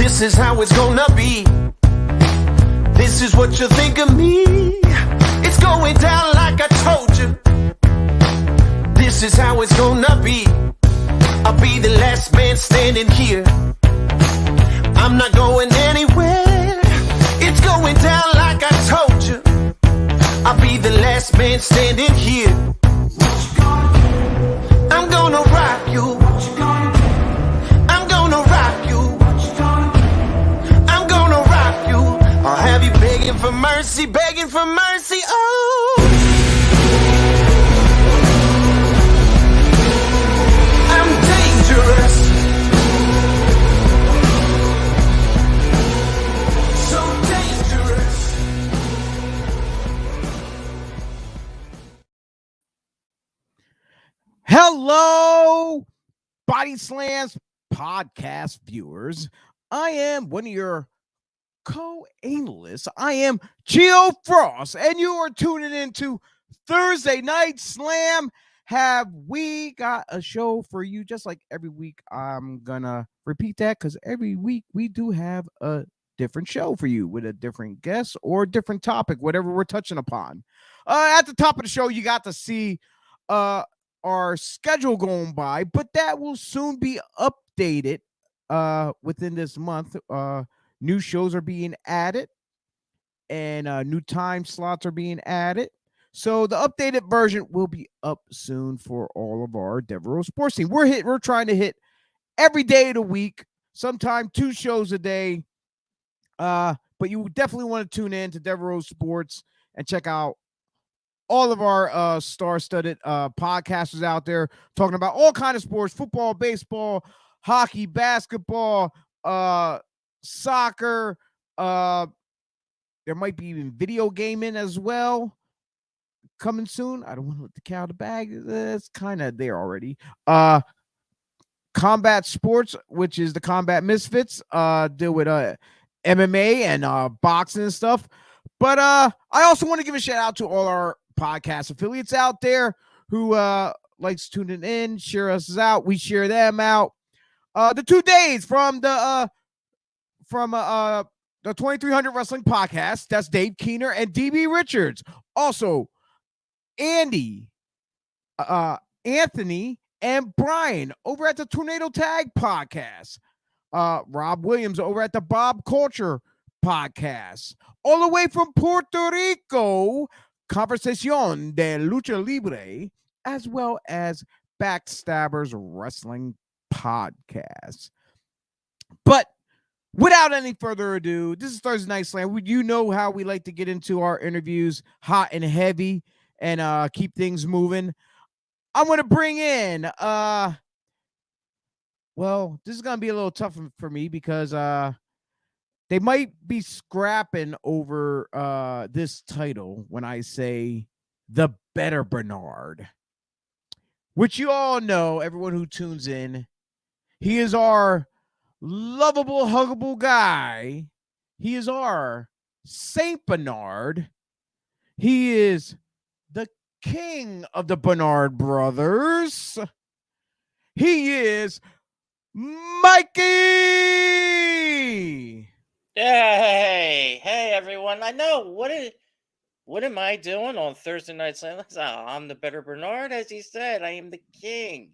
This is how it's gonna be. This is what you think of me. It's going down like I told you. This is how it's gonna be. I'll be the last man standing here. I'm not going anywhere. It's going down like I told you. I'll be the last man standing here. I'm gonna rock you. I'm gonna rock you. I'm gonna rock you. I'll have you begging for mercy, begging for mercy. Oh, I'm dangerous. So dangerous. Hello, Body Slams podcast viewers. I am one of your co-analysts. I am Gio Frost, and you are tuning into Thursday Night Slam. Have we got a show for you? Just like every week, I'm gonna repeat that because every week we do have a different show for you with a different guest or different topic, whatever we're touching upon. At the top of the show, you got to see our schedule going by, but that will soon be updated within this month. New shows are being added and new time slots are being added. So the updated version will be up soon for all of our Devereaux sports team. We're trying to hit every day of the week, sometime 2 shows a day. But you definitely want to tune in to Devereaux Sports and check out all of our star-studded podcasters out there talking about all kinds of sports: football, baseball, hockey, basketball, soccer. There might be even video gaming as well coming soon. I don't want to let the cat out of the bag. It's kind of there already. Combat sports, which is the Combat Misfits, deal with MMA and boxing and stuff. But I also want to give a shout out to all our podcast affiliates out there who likes tuning in, share us out. We share them out. The 2 days from the 2300 Wrestling Podcast. That's Dave Keener and DB Richards. Also, Andy, Anthony, and Brian over at the Tornado Tag Podcast. Rob Williams over at the Bob Culture Podcast. All the way from Puerto Rico, Conversación de Lucha Libre, as well as Backstabbers Wrestling Podcast. But without any further ado, this is Thursday Night Slam. You know how we like to get into our interviews hot and heavy and keep things moving. I'm going to bring in, well, this is going to be a little tough for me because they might be scrapping over this title when I say the Better Bernard, which you all know, everyone who tunes in. He is our lovable, huggable guy. He is our Saint Bernard. He is the king of the Bernard brothers. He is Mikey. Hey everyone. I know what am I doing on Thursday Night Slam? I'm the Better Bernard, as he said. I am the king.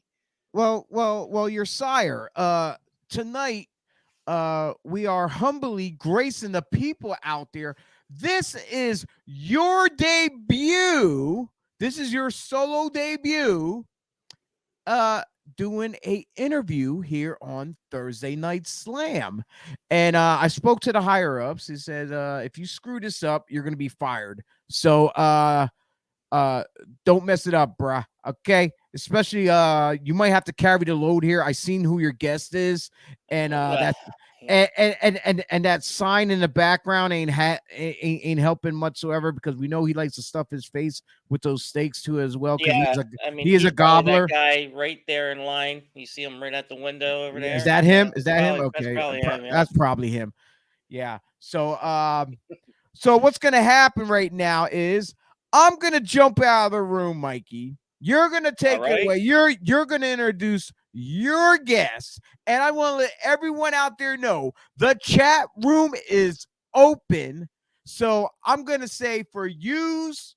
Well, your sire. Tonight, we are humbly gracing the people out there. This is your debut. This is your solo debut. Doing a interview here on Thursday Night Slam. And I spoke to the higher ups. He said, if you screw this up, you're going to be fired. So don't mess it up, bruh. Okay. Especially you might have to carry the load here. I seen who your guest is, and that and that sign in the background ain't helping whatsoever, because we know he likes to stuff his face with those steaks too as well. Yeah, he is a gobbler. That guy right there in line. You see him right at the window over there. Is that him? Is that him? Okay, that's probably him. Yeah. So so what's gonna happen right now is I'm gonna jump out of the room, Mikey. You're gonna take it away. You're gonna introduce your guess. And I want to let everyone out there know the chat room is open. So I'm going to say for yous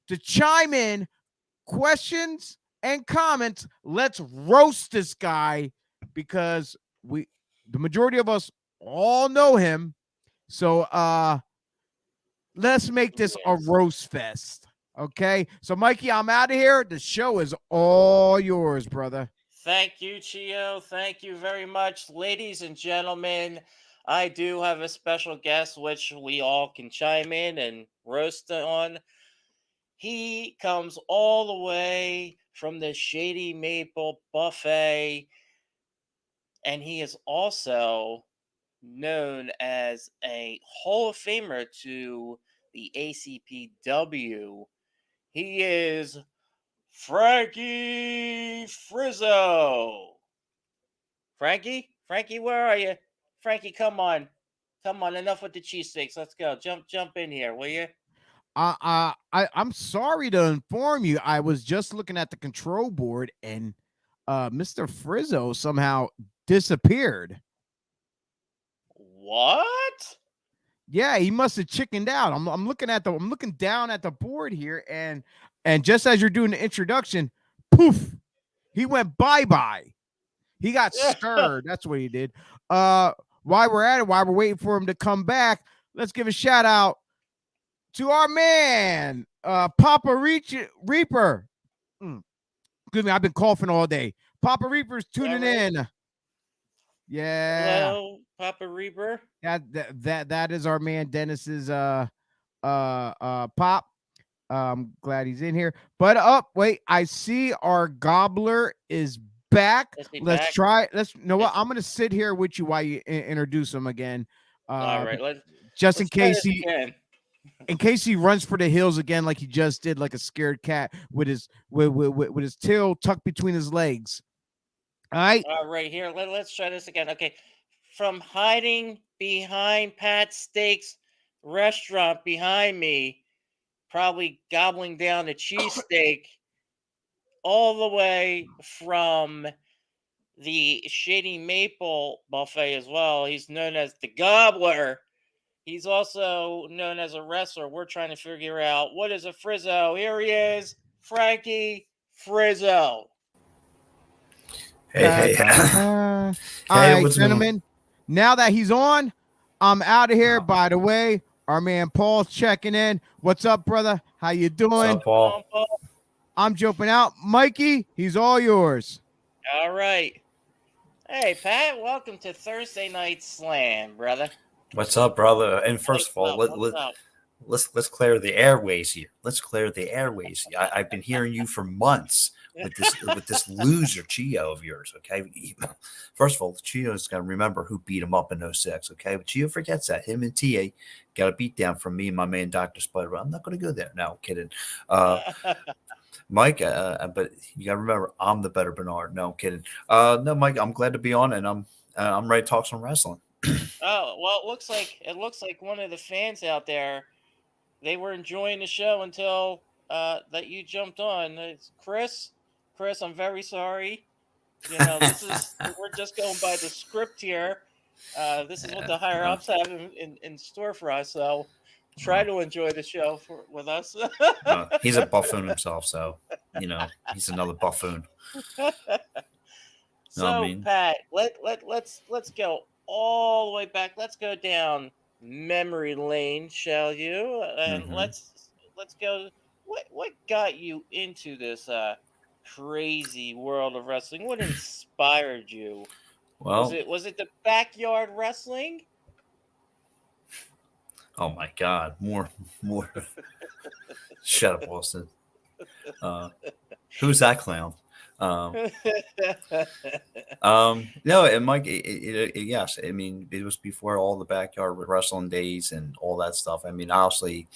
to chime in, questions and comments. Let's roast this guy because the majority of us all know him. So let's make this a Yes. roast fest. Okay. So Mikey, I'm out of here. The show is all yours, brother. Thank you, Chio. Thank you very much. Ladies and gentlemen, I do have a special guest which we all can chime in and roast on. He comes all the way from the Shady Maple Buffet, and he is also known as a Hall of Famer to the ACPW. He is Frankie Frizzo. Frankie, where are you? Frankie, come on. Come on, enough with the cheesesteaks. Let's go. Jump in here, will you? I'm sorry to inform you. I was just looking at the control board and Mr. Frizzo somehow disappeared. What? Yeah, he must have chickened out. I'm looking down at the board here, and just as you're doing the introduction, poof, he went bye-bye. He got stirred. That's what he did. While we're at it, while we're waiting for him to come back, let's give a shout out to our man, Papa Reaper. Excuse me, I've been coughing all day. Papa Reaper's tuning in. Yeah. Hello, Papa Reaper. That is our man Dennis's pop. I'm glad he's in here. But wait, I see our gobbler is back. Let's back? try. Let's know what I'm gonna sit here with you while you introduce him again. All right, just let's in case he runs for the hills again, like he just did, like a scared cat with his tail tucked between his legs. All right. All right, here. Let's try this again. Okay, from hiding behind Pat Steak's restaurant behind me, probably gobbling down a cheesesteak, all the way from the Shady Maple Buffet as well. He's known as the Gobbler. He's also known as a wrestler. We're trying to figure out what is a Frizzo. Here he is, Frankie Frizzo. Hey. All right, gentlemen. Now that he's on, I'm out of here. By the way, our man Paul's checking in. What's up, brother? How you doing? What's up, Paul? I'm jumping out. Mikey, he's all yours. All right. Hey, Pat, welcome to Thursday Night Slam, brother. What's up, brother? And first of all, let's clear the airways here. Let's clear the airways. I've been hearing you for months with this loser Chio of yours. Okay, first of all, Chio's got to remember who beat him up in 06. Okay, but Chio forgets that him and TA got a beat down from me and my man Dr. Spider. I'm not going to go there. No, kidding. Mike, but you got to remember, I'm the better Bernard. No, I'm kidding. No, Mike, I'm glad to be on, and I'm ready to talk some wrestling. Oh, well, it looks like one of the fans out there, they were enjoying the show until that you jumped on. It's Chris, I'm very sorry. You know, we're just going by the script here. This is what the higher ups have in store for us. So try to enjoy the show with us. He's a buffoon himself, so he's another buffoon. So I mean? Pat, let's go all the way back. Let's go down memory lane, shall you? And let's go. What got you into this crazy world of wrestling? What inspired you? Well, was it the backyard wrestling? Oh my God! More. Shut up, Austin. Who's that clown? No, and Mike, yes, I mean, it was before all the backyard wrestling days and all that stuff. I mean, obviously,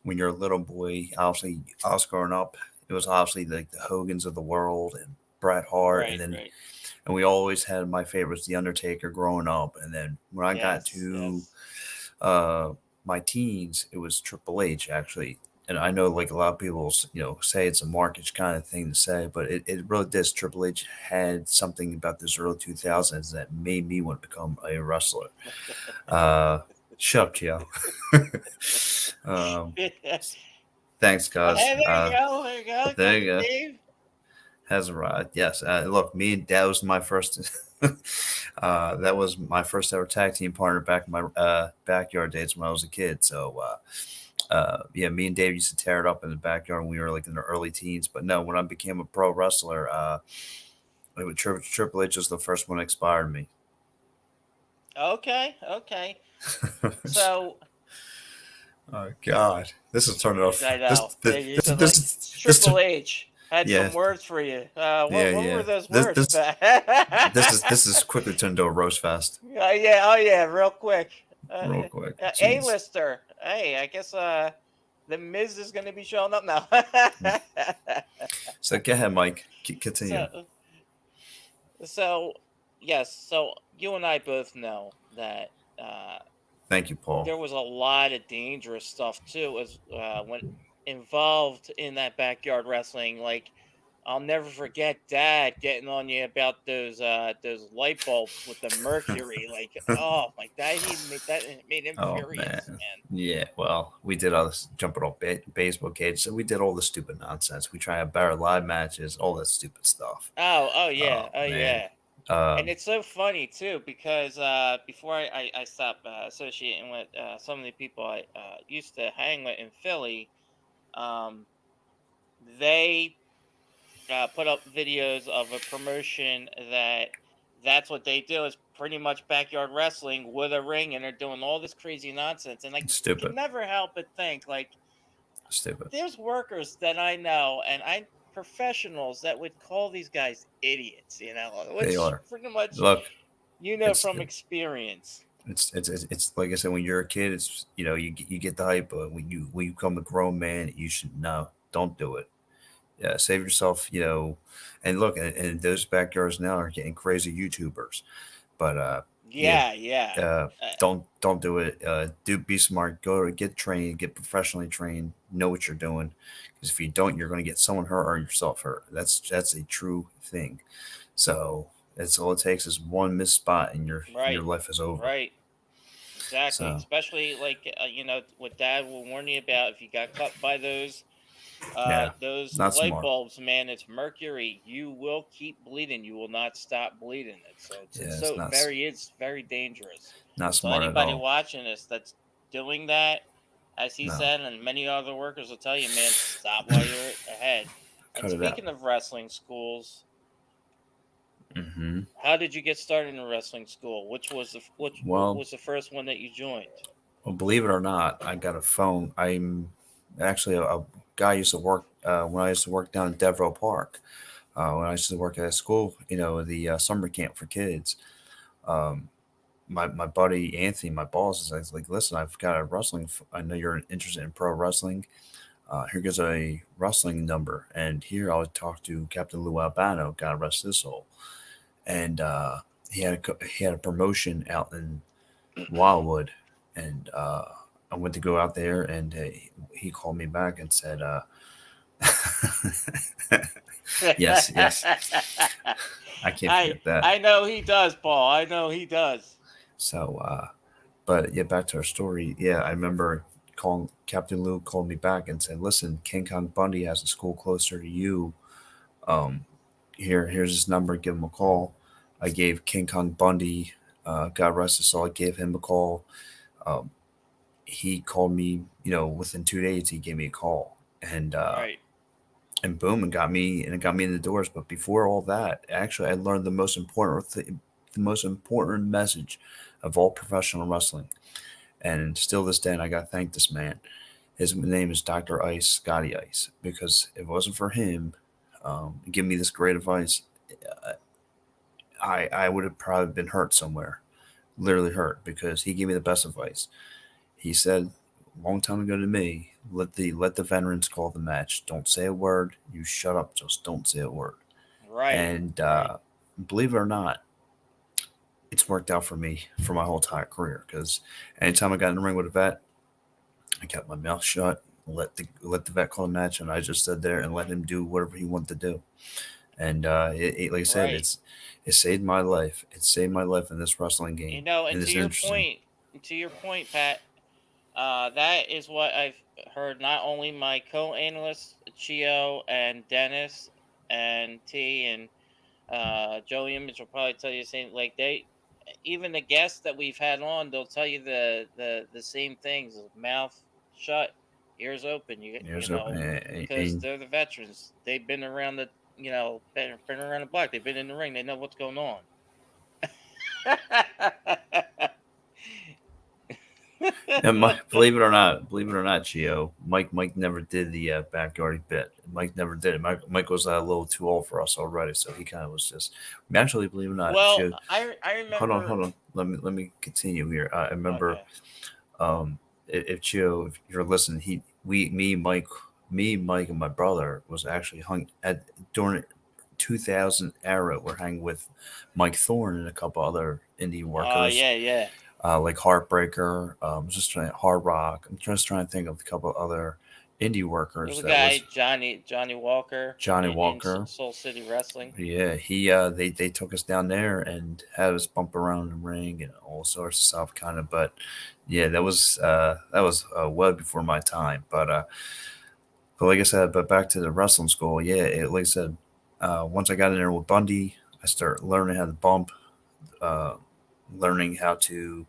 when you're a little boy, obviously, I was growing up, it was obviously like the Hogans of the world and Bret Hart, and we always had my favorites, The Undertaker, growing up, and then when I got to my teens, it was Triple H, actually. and I know like a lot of people, say it's a markish kind of thing to say, but it really does. Triple H had something about this early 2000s that made me want to become a wrestler. Shut up, Gio. um, thanks, guys. Hey, there you go. There you go. There you go. Dave. Has arrived. Yes. Look, that was my first. That was my first ever tag team partner back in my backyard days when I was a kid. So, yeah, me and Dave used to tear it up in the backyard when we were like in the early teens. But no, when I became a pro wrestler, Triple H was the first one that inspired me. Okay. So. Oh God, this is turning off. I know. This Triple H had some words for you. What were those words? This is quickly turned into a roast fest. Oh yeah, real quick. Real quick. A-lister. Hey, I guess the Miz is going to be showing up now. So go ahead, Mike. Continue. So yes. So you and I both know that. Thank you, Paul. There was a lot of dangerous stuff too, as when involved in that backyard wrestling. Like, I'll never forget Dad getting on you about those light bulbs with the mercury. Like, oh my Dad, it made him furious, man. Yeah, well, we did all this jumping off baseball cage, so we did all the stupid nonsense. We try to have better live matches, all that stupid stuff. Oh yeah. And it's so funny too, because before I stopped associating with some of the people I used to hang with in Philly, they put up videos of a promotion that's what they do, is pretty much backyard wrestling with a ring, and they're doing all this crazy nonsense. And I can never help but think, like, stupid. There's workers that I know, and professionals that would call these guys idiots, which they are pretty much, look, from experience. It's like I said, when you're a kid, it's you get the hype, but when you become a grown man, you should know, don't do it. Yeah, save yourself, and look, and those backyards now are getting crazy YouTubers, but don't do it. Be smart. Go to get trained, get professionally trained, know what you're doing. Because if you don't, you're going to get someone hurt or yourself hurt. That's a true thing. So that's all it takes is one missed spot, and your life is over. Right. Exactly. So, especially like what Dad will warn you about, if you got cut by those light bulbs, man, it's mercury. You will keep bleeding. You will not stop bleeding it. So it's very dangerous. Not smart at all. Anybody watching this that's doing that, as he said, and many other workers will tell you, man, stop while you're ahead. And speaking of wrestling schools, how did you get started in wrestling school? What was the first one that you joined? Well, believe it or not, I got a phone. I'm actually a guy used to work when I used to work down in Devereaux Park. When I used to work at a school, the summer camp for kids. My buddy Anthony, my boss, is like, listen, I've got a wrestling. I know you're interested in pro wrestling. Here goes a wrestling number, and here I'll talk to Captain Lou Albano. God rest his soul. And he had a promotion out in Wildwood, and I went to go out there, and he called me back and said, yes. I can't forget that. I know he does, Paul. I know he does. So, but yeah, back to our story. Yeah, I remember Captain Lou called me back and said, listen, King Kong Bundy has a school closer to you. Here's his number. Give him a call. I gave King Kong Bundy, God rest his soul, I gave him a call. He called me, within 2 days, he gave me a call, and boom, and got me in the doors. But before all that, actually, I learned the most important message of all professional wrestling. And still this day, and I got to thank this man. His name is Dr. Ice, Scotty Ice, because if it wasn't for him giving me this great advice, I would have probably been hurt somewhere, literally hurt, because he gave me the best advice. He said a long time ago to me, let the veterans call the match. Don't say a word. You shut up. Just don't say a word. Right. And believe it or not, it's worked out for me for my whole entire career, because anytime I got in the ring with a vet, I kept my mouth shut, let the vet call the match, and I just stood there and let him do whatever he wanted to do. And like I said, Right. it saved my life. It saved my life in this wrestling game, And and it's interesting. to your point, Pat, that is what I've heard. Not only my co-analysts Chio and Dennis and T and Joey Image will probably tell you the same. Like even the guests that we've had on, they'll tell you the same things: mouth shut, ears open. Here's a, Because they're the veterans. They've been around been around the block. They've been in the ring. They know what's going on. and believe it or not, Gio, Mike never did the backyard bit. Mike never did it. Mike was a little too old for us already, so he kind of was just. Actually, believe it or not, Well, Gio, I remember. hold on. Let me continue here. I remember, Okay. if Gio, if you're listening, Mike, and my brother was actually hung at during 2000 era. We're hanging with Mike Thorne and a couple other indie workers. Yeah. Like Heartbreaker, Hard Rock. I'm just trying to think of a couple other indie workers. There's a guy, Johnny Walker. Johnny in Walker. Soul City Wrestling. Yeah, they took us down there and had us bump around the ring and all sorts of stuff, kind of. But yeah, that was well before my time. But like I said, but back to the wrestling school. Yeah, like I said, once I got in there with Bundy, I started learning how to bump. Learning how to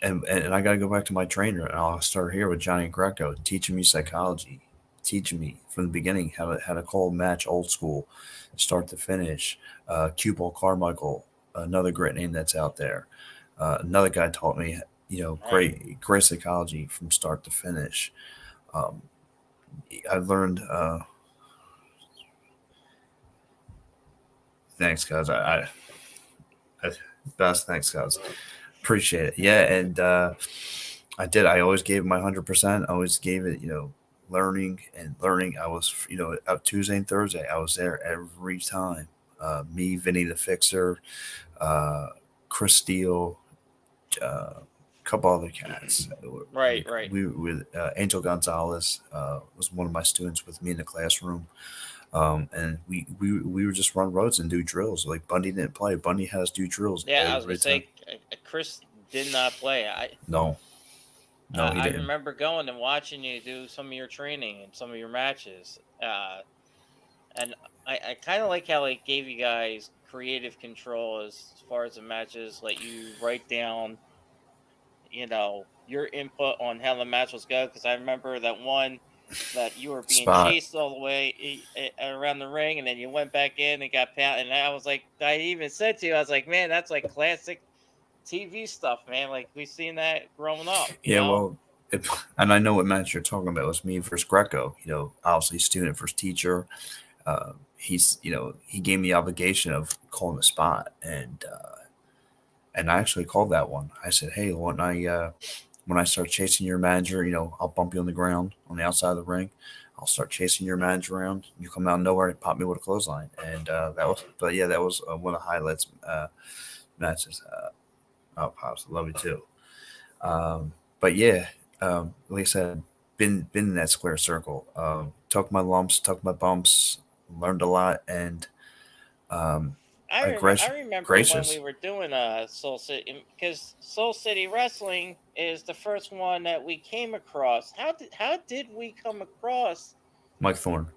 and I got to go back to my trainer, and I'll start here with Johnny Greco, teaching me psychology, teaching me from the beginning how to call a match old school, start to finish. Cue Ball Carmichael, another great name that's out there. Another guy taught me, great psychology from start to finish. I learned. Thanks, guys. Best, thanks, guys. Appreciate it. Yeah, and I did. I always gave my 100%. I always gave it, learning and learning. I was, up Tuesday and Thursday. I was there every time. Me, Vinny the Fixer, Chris Steele, a couple other cats. Right. We with Angel Gonzalez was one of my students with me in the classroom. And we would just run roads and do drills. Like Bundy didn't play. Bundy has do drills. Yeah, I was gonna say Chris did not play. No, he didn't. I remember going and watching you do some of your training and some of your matches. And I kind of like how it gave you guys creative control as far as the matches. Let you write down, your input on how the match was go. Because I remember that one that you were being chased all the way around the ring, and then you went back in and got pounded. And I was like, I even said to you, I was like, man, that's like classic TV stuff, man. Like we've seen that growing up. Well, and I know what match you're talking about. It was me versus Greco. Obviously student versus teacher. He gave me the obligation of calling the spot, and I actually called that one. I said, hey, when I start chasing your manager, I'll bump you on the ground on the outside of the ring. I'll start chasing your manager around. You come out of nowhere and pop me with a clothesline. And that was one of the highlights matches. Pops, I love you too. But yeah, like I said, been in that square circle. Took my lumps, took my bumps, learned a lot, and I remember when we were doing Soul City, because Soul City Wrestling is the first one that we came across. How did we come across Mike Thorne?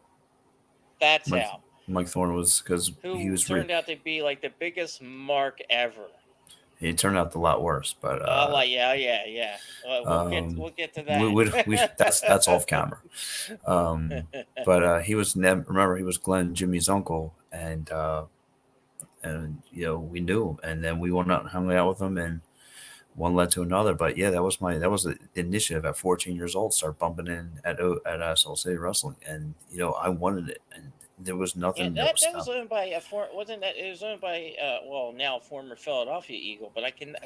That's how. Mike Thorne was because he was turned out to be like the biggest mark ever. He turned out a lot worse, but yeah. We'll get to that. That's off camera. But he was remember he was Glenn Jimmy's uncle, and we knew him, and then we went out and hung out with him, and one led to another. But yeah, that was the initiative at 14 years old. Start bumping in at Soul City Wrestling, and I wanted it, and there was nothing. Yeah, that was owned by wasn't that? It was owned by now former Philadelphia Eagle, but I can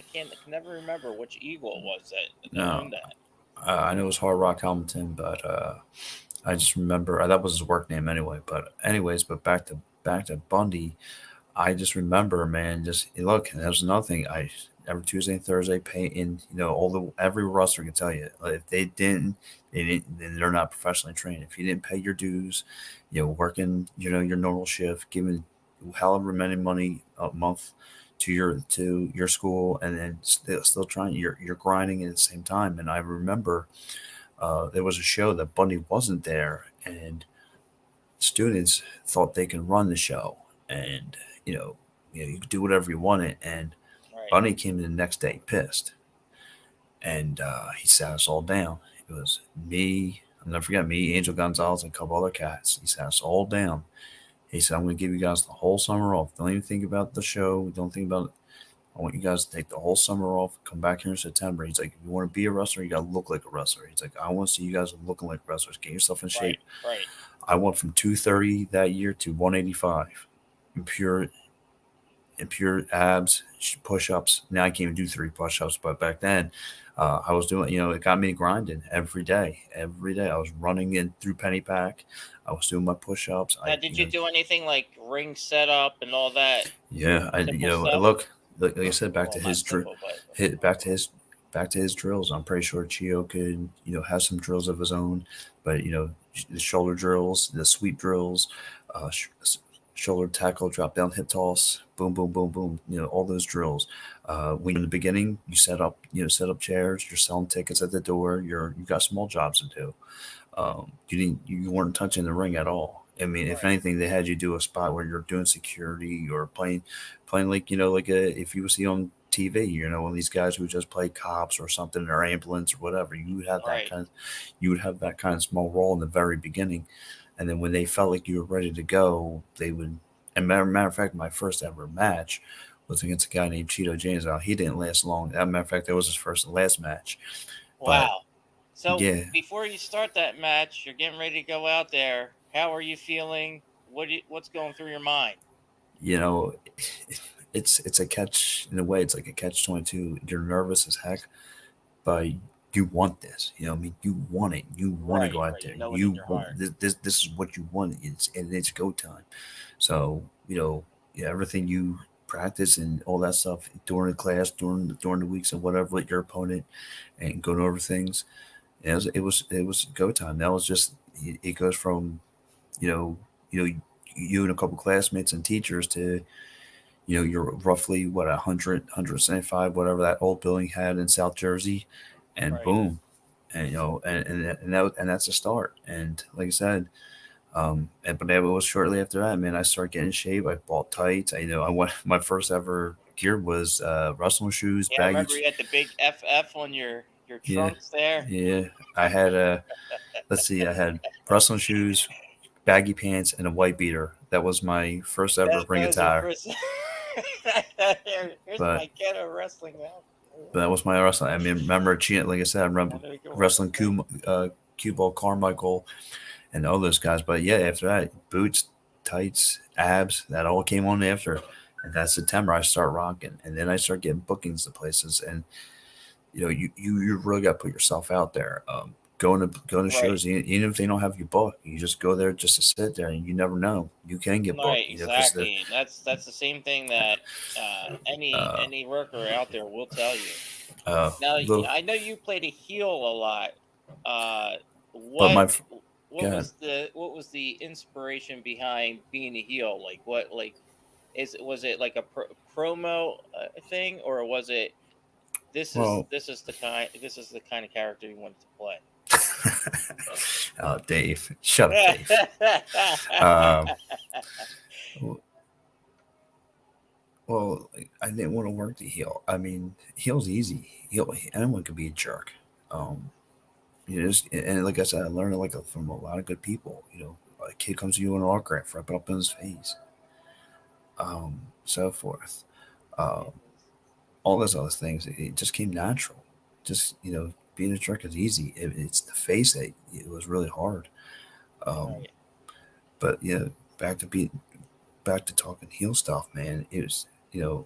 never remember which Eagle it was that owned that. I know it was Hard Rock Hamilton, but I just remember that was his work name anyway. But back to Bundy. I just remember, man, just look, and that was another thing. every Tuesday and Thursday, pay in. Every wrestler can tell you if they didn't, then they're not professionally trained. If you didn't pay your dues, working, your normal shift, giving however many money a month to your school, and then still trying, you're grinding at the same time. And I remember there was a show that Bundy wasn't there, and students thought they can run the show, and you could do whatever you wanted. And Right. Bunny came in the next day pissed, and he sat us all down. It was me, I'll never forget, me, Angel Gonzalez, and a couple other cats. He sat us all down. He said, "I'm going to give you guys the whole summer off. Don't even think about the show. Don't think about it. I want you guys to take the whole summer off. Come back here in September." He's like, "If you want to be a wrestler, you got to look like a wrestler." He's like, "I want to see you guys looking like wrestlers. Get yourself in shape." Right. I went from 230 that year to 185 in pure abs, push-ups. Now I can't even do 3 push-ups, but back then I was doing. It got me grinding every day. Every day I was running in through Penny Pack. I was doing my push-ups. Now, did you do anything like ring setup and all that? Yeah, I Simple look, like I said, back to Well, his not simple, but back to his drills. I'm pretty sure Chio could have some drills of his own, but the shoulder drills, the sweep drills, shoulder tackle, drop down hip toss, boom, boom, boom, boom. All those drills. When in the beginning, you set up chairs, you're selling tickets at the door. You got small jobs to do. You weren't touching the ring at all. I mean, if Right. anything, they had you do a spot where you're doing security or playing like if you see on TV, one of these guys who just play cops or something, or ambulance or whatever. Right. You would have that kind of small role in the very beginning, and then when they felt like you were ready to go, they would. And matter of fact, my first ever match was against a guy named Cheeto James. Now, he didn't last long. As a matter of fact, that was his first and last match. But Wow. So yeah, before you start that match, you're getting ready to go out there. How are you feeling? What's going through your mind? you know, it's a catch in a way. It's like a catch-22. You're nervous as heck, but you want this. I mean, you want it. You want to Right. go out Right. there. You know it in You your want heart. this is what you want. It's go time. So yeah, everything you practice and all that stuff during the class, during the weeks and whatever with your opponent, and going over things. It was go time. That was just it goes from you know you know you and a couple classmates and teachers to you're roughly what 100 175, whatever that old building had in South Jersey, and Right. boom, and that's a start. And like I said, but it was shortly after that, man, I started getting in shape. I bought tights. I went my first ever gear was wrestling shoes, Yeah, I baggy. remember you had the big FF on your Yeah, trunks there. yeah. I had let's see, I had wrestling shoes, baggy pants, and a white beater. That was my first ever ring That was your attire. first. Here's But my ghetto wrestling now. that was my wrestling. I mean, remember cheating, like I said, I remember There you go. wrestling Cue Ball, Carmichael, and all those guys. But yeah, after that, boots, tights, abs, that all came on after. And that September, I start rocking, and then I start getting bookings to places, and you really got to put yourself out there. Going to Right. shows, even if they don't have you booked, you just go there just to sit there, and you never know, you can get booked. Right, Because the exactly. That's the same thing that uh, any worker out there will tell you. uh, Now, the I know you played a heel a lot. Uh, but what my God, what was the inspiration behind being a heel? Like what was it like a promo thing, or was it well, this is the kind of character you wanted to play? oh, Dave, shut up, Dave. Um, well, I didn't want to work the heel. I mean, heel's easy. Anyone could be a jerk. Um, and like I said, I learned it from a lot of good people. A kid comes to you in an autograph, wrap it up in his face, um, so forth. Um, all those other things, it just came natural. Just being a jerk is easy. It's the face that it was really hard. Um, Right. but back to being back to talking heel stuff, man. It was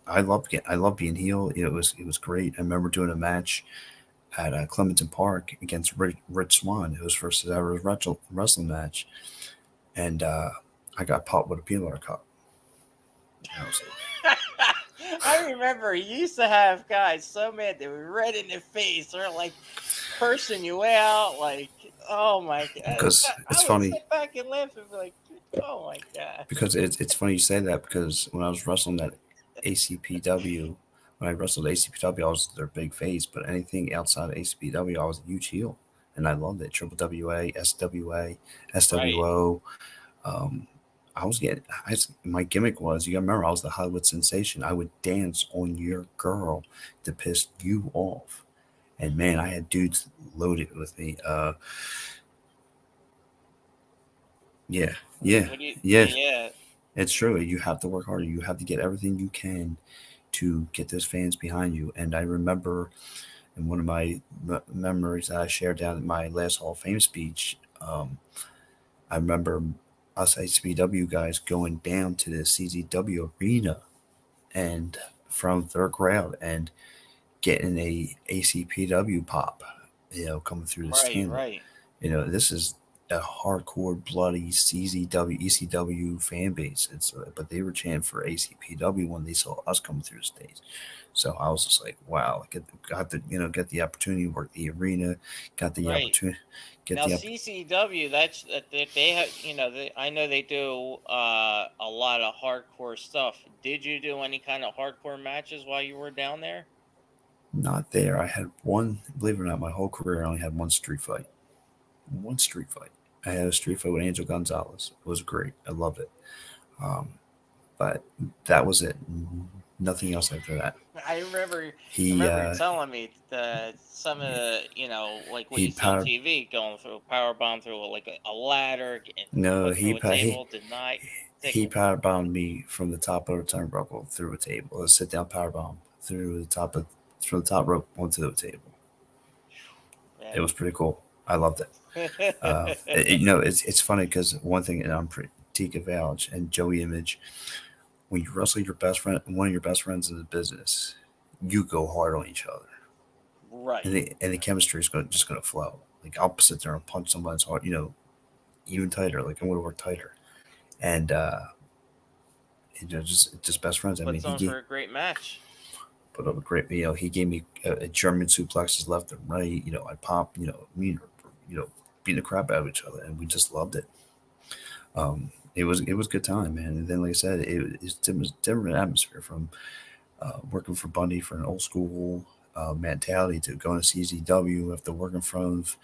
I love being heel. It was great. I remember doing a match at Clementon Park against Rich Swan. It was first ever wrestling match, and I got popped with a peanut butter cup. And I was like, I remember you used to have guys so mad they were red in the face or like cursing you out, like, oh my god. Because I it's would funny. sit back and laugh and be like, oh my god. Because it's funny you say that, because when I was wrestling at ACPW, when I wrestled ACPW, I was their big face. But anything outside of ACPW, I was a huge heel, and I loved it. Triple WA, SWA, Right. SWO. Um, I was getting. My gimmick was, you got to remember, I was the Hollywood sensation. I would dance on your girl to piss you off, and man, I had dudes loaded with me. Yeah, yeah, What do you? yeah. Yeah. It's true. You have to work harder. You have to get everything you can to get those fans behind you. And I remember in one of my memories that I shared down in my last Hall of Fame speech, I remember us HBW guys going down to the CZW arena and from their crowd and getting a ACPW pop, coming through the Right. stand. Right. This is a hardcore, bloody CZW, ECW fan base. But they were chanting for ACPW when they saw us coming through the stage. So I was just like, wow, got to get the opportunity to work the arena, got the Right. opportunity, get Now the CCW, that's they have. I know they do a lot of hardcore stuff. Did you do any kind of hardcore matches while you were down there? not there. I had one, believe it or not, my whole career I only had one street fight. One street fight. I had a street fight with Angel Gonzalez. It was great. I loved it. Um, but that was it. Nothing else after that. I remember. I He remember you telling me some of the like what he you see on power TV, going through a power bomb through like a ladder and no put he through a pa- he table. Deny he ticket. power bombed me from the top of the turnbuckle through a table. A sit down power bomb through the top rope onto the table. It was pretty cool. I loved it. It's funny because one thing, and I'm pretty Tika Vouch and Joey Image, when you wrestle your best friend, one of your best friends in the business, you go hard on each other, Right. and the chemistry is just gonna flow. Like I'll sit there and punch somebody's heart, even tighter. Like I'm gonna work tighter, and just best friends. I mean, Puts on for a great match. put up a great. He gave me a German suplexes left and right. I pop. Beating the crap out of each other, and we just loved it. It was a good time, man. And then, like I said, it's different atmosphere from working for Bundy for an old school mentality to going to CZW after working in front of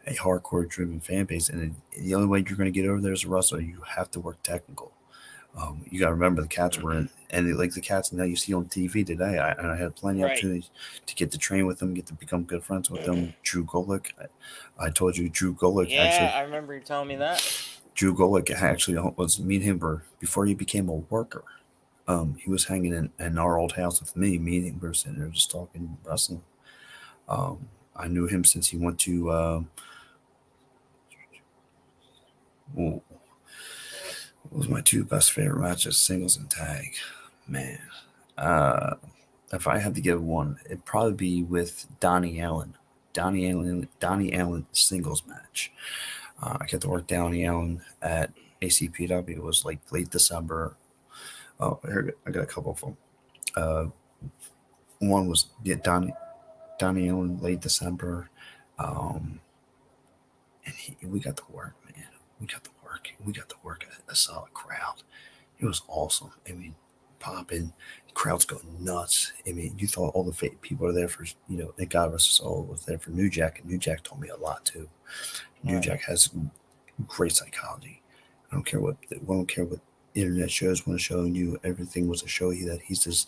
a hardcore driven fan base. And the only way you're going to get over there as a wrestler, you have to work technical. You got to remember the cats were in, and like the cats now you see on TV today. I had plenty of opportunities to get to train with them, get to become good friends with them. Drew Golick, I told you, Drew Golick Yeah, I remember you telling me that. Drew Golick actually was me and him were before he became a worker. He was hanging in our old house with me. Me and him were sitting there just talking wrestling. I knew him since he went to. What was my two best favorite matches, singles and tag? Man, if I had to give one, it'd probably be with Donnie Allen. Donnie Allen singles match. I got to work Donnie Allen at ACPW. It was like late December. Oh, here I got a couple of them. One was Donnie Allen late December, and we got to work, man. We got to work. We got to work a solid crowd. It was awesome. I mean, popping, crowds going nuts. I mean, you thought all the people are there for, and God rest his soul, was there for New Jack, and New Jack told me a lot too. New Jack has great psychology. I don't care what internet shows want to show you. Everything was to show you that he's this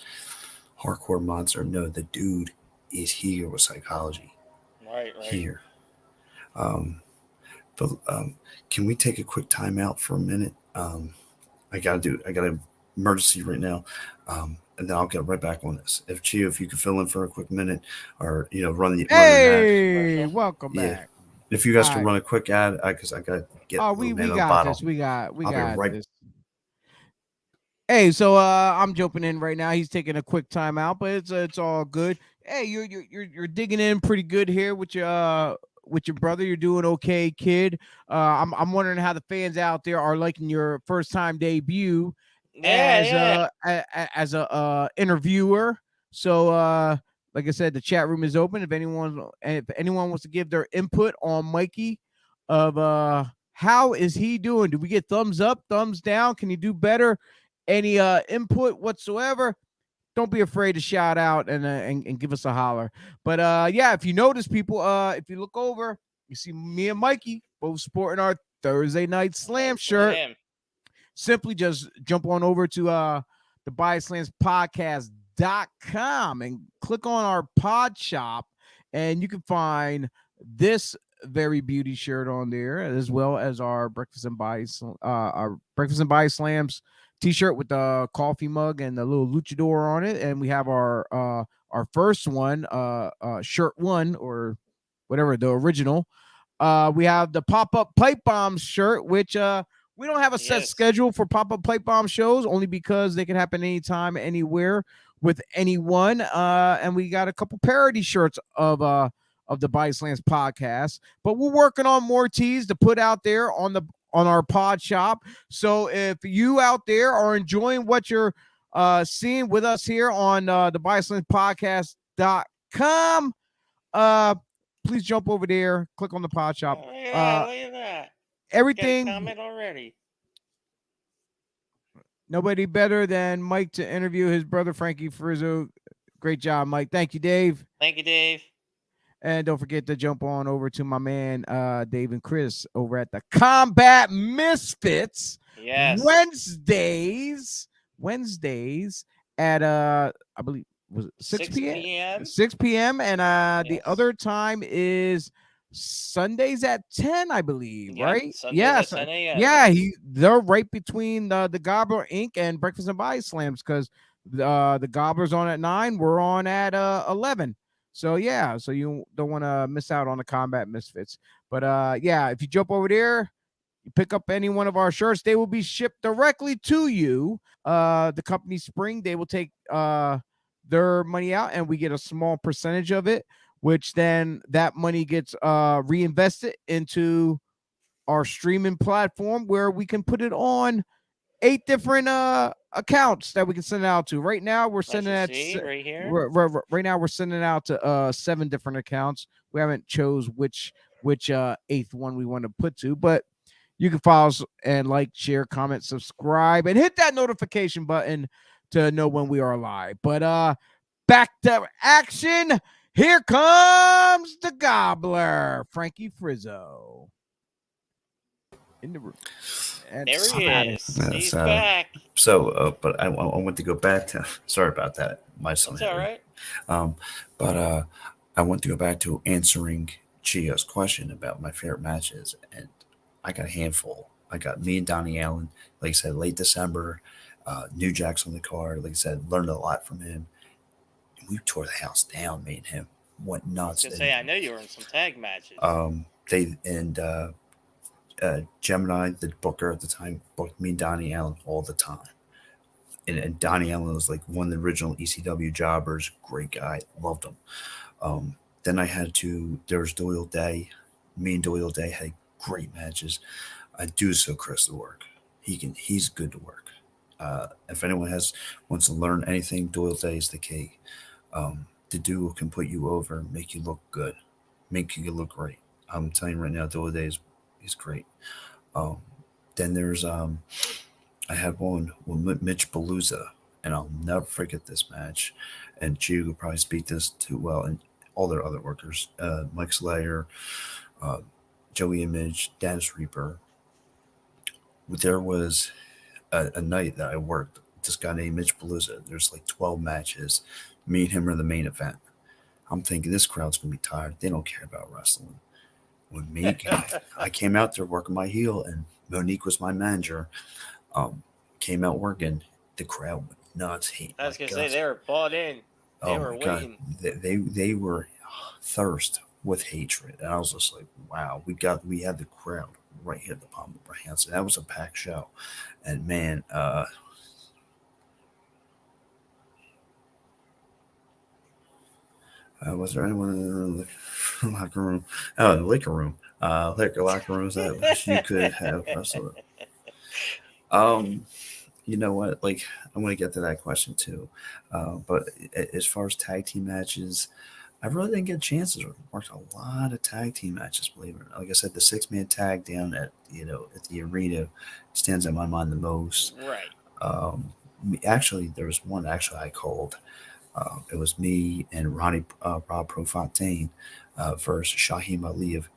hardcore monster. No, the dude is here with psychology. Right. Here. But can we take a quick time out for a minute? I got an emergency right now. And then I'll get right back on this. If you could fill in for a quick minute, or run the Hey, welcome back. If you guys can run a quick ad, because I got to get. Oh, we got this. We got this. Hey, so I'm jumping in right now. He's taking a quick time out, but it's all good. Hey, you're digging in pretty good here with your brother. You're doing okay, kid. I'm wondering how the fans out there are liking your first time debut. as a interviewer. So like I said, the chat room is open. If anyone wants to give their input on Mikey, of how is he doing? Do we get thumbs up, thumbs down? Can he do better? Any input whatsoever? Don't be afraid to shout out and give us a holler. But yeah, if you notice, people, if you look over, you see me and Mikey both sporting our Thursday Night Slam shirt. Simply just jump on over to the BodySlamsPodcast.com and click on our pod shop, and you can find this very beauty shirt on there, as well as our Breakfast and Body Slams t-shirt with the coffee mug and the little luchador on it. And we have our first one, shirt one, or whatever, the original. We have the pop-up pipe bomb shirt, which we don't have a set schedule for pop-up pipe bomb shows, only because they can happen anytime, anywhere, with anyone. And we got a couple parody shirts of the Body Slams podcast, but we're working on more tees to put out there on our pod shop. So if you out there are enjoying what you're seeing with us here on the BodySlamsPodcast.com, please jump over there, click on the pod shop. Look at that. Everything. Comment already. Nobody better than Mike to interview his brother Frankie Frizzo. Great job, Mike. Thank you, Dave. Thank you, Dave. And don't forget to jump on over to my man Dave and Chris over at the Combat Misfits. Yes. Wednesdays at I believe was it 6 p.m. 6 p.m. And the other time is Sundays at 10, I believe, right? Yes. Yeah, they're right between the Gobbler Inc. and Breakfast and Body Slams, because the Gobbler's on at 9, we're on at 11. So yeah, so you don't want to miss out on the Combat Misfits. But yeah, if you jump over there, you pick up any one of our shirts, they will be shipped directly to you. The company Spring, they will take their money out, and we get a small percentage of it, which then that money gets reinvested into our streaming platform, where we can put it on 8 different accounts that we can send it out to. Right now we're sending out right here. Right now we're sending out to 7 different accounts. We haven't chose which 8th one we want to put to, but you can follow us and like, share, comment, subscribe, and hit that notification button to know when we are live. But back to action. Here comes the Gobbler, Frankie Frizzo, in the room. And there he is. He's back. So, but I want to go back to. Sorry about that. My son. That's all right. But I want to go back to answering Chio's question about my favorite matches, and I got a handful. I got me and Donnie Allen, like I said, late December. New Jack's on the card. Like I said, learned a lot from him. We tore the house down. Me and him went nuts. I was gonna say, I know you were in some tag matches. Gemini, the booker at the time, booked me and Donnie Allen all the time. And Donnie Allen was like one of the original ECW jobbers. Great guy. Loved him. Then there was Doyle Day. Me and Doyle Day had great matches. I do so Chris to work. He's good to work. If anyone wants to learn anything, Doyle Day is the key. The duo can put you over, make you look good, make you look great. I'm telling you right now, Doyle Day is great. Then there's I had one with Mitch Palooza, and I'll never forget this match. And Gio could probably speak this too well, and all their other workers, Mike Slayer, Joey Image, Dennis Reaper. There was a night that I worked. This guy named Mitch Palooza. There's like 12 matches. Me and him are the main event. I'm thinking this crowd's gonna be tired. They don't care about wrestling. When I came out there working my heel, and Monique was my manager. Came out working. The crowd went nuts. I was gonna say they were bought in. They were waiting. They were thirst with hatred, and I was just like, wow. We had the crowd right here at the palm of our hands. And that was a packed show, and man, was there anyone in the locker room? Oh, the liquor room. Locker rooms that you could have wrestled. You know what? Like, I'm going to get to that question too. But as far as tag team matches, I really didn't get chances. We worked a lot of tag team matches, believe it or not. Like I said, the 6-man tag down at at the arena stands in my mind the most. Right. Actually, there was one actually I called. It was me and Rob Profontaine versus Shaheem Ali of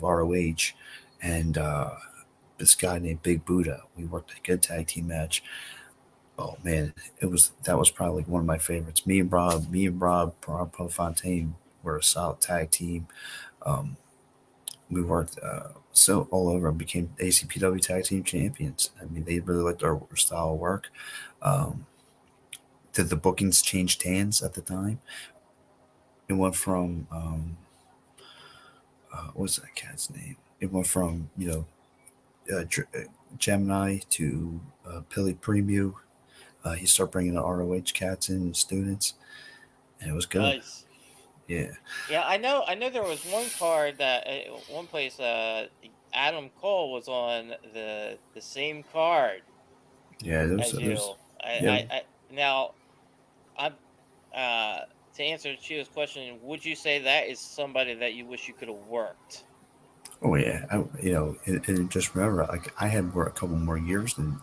ROH, and this guy named Big Buddha. We worked a good tag team match. Oh man, that was probably like one of my favorites. Rob Profontaine were a solid tag team. Um, we worked so all over and became ACPW tag team champions. I mean, they really liked our style of work. Um, did the bookings changed hands at the time? It went from what's that cat's name? It went from Gemini to Pili Premium. He started bringing the ROH cats in and students, and it was good. Nice. Yeah. Yeah, I know. I know there was one card that one place. Adam Cole was on the same card Yeah, as there's you. yeah. I now I'm uh to answer Chio's question. Would you say that is somebody that you wish you could have worked? Oh yeah, and just remember, like I had worked a couple more years than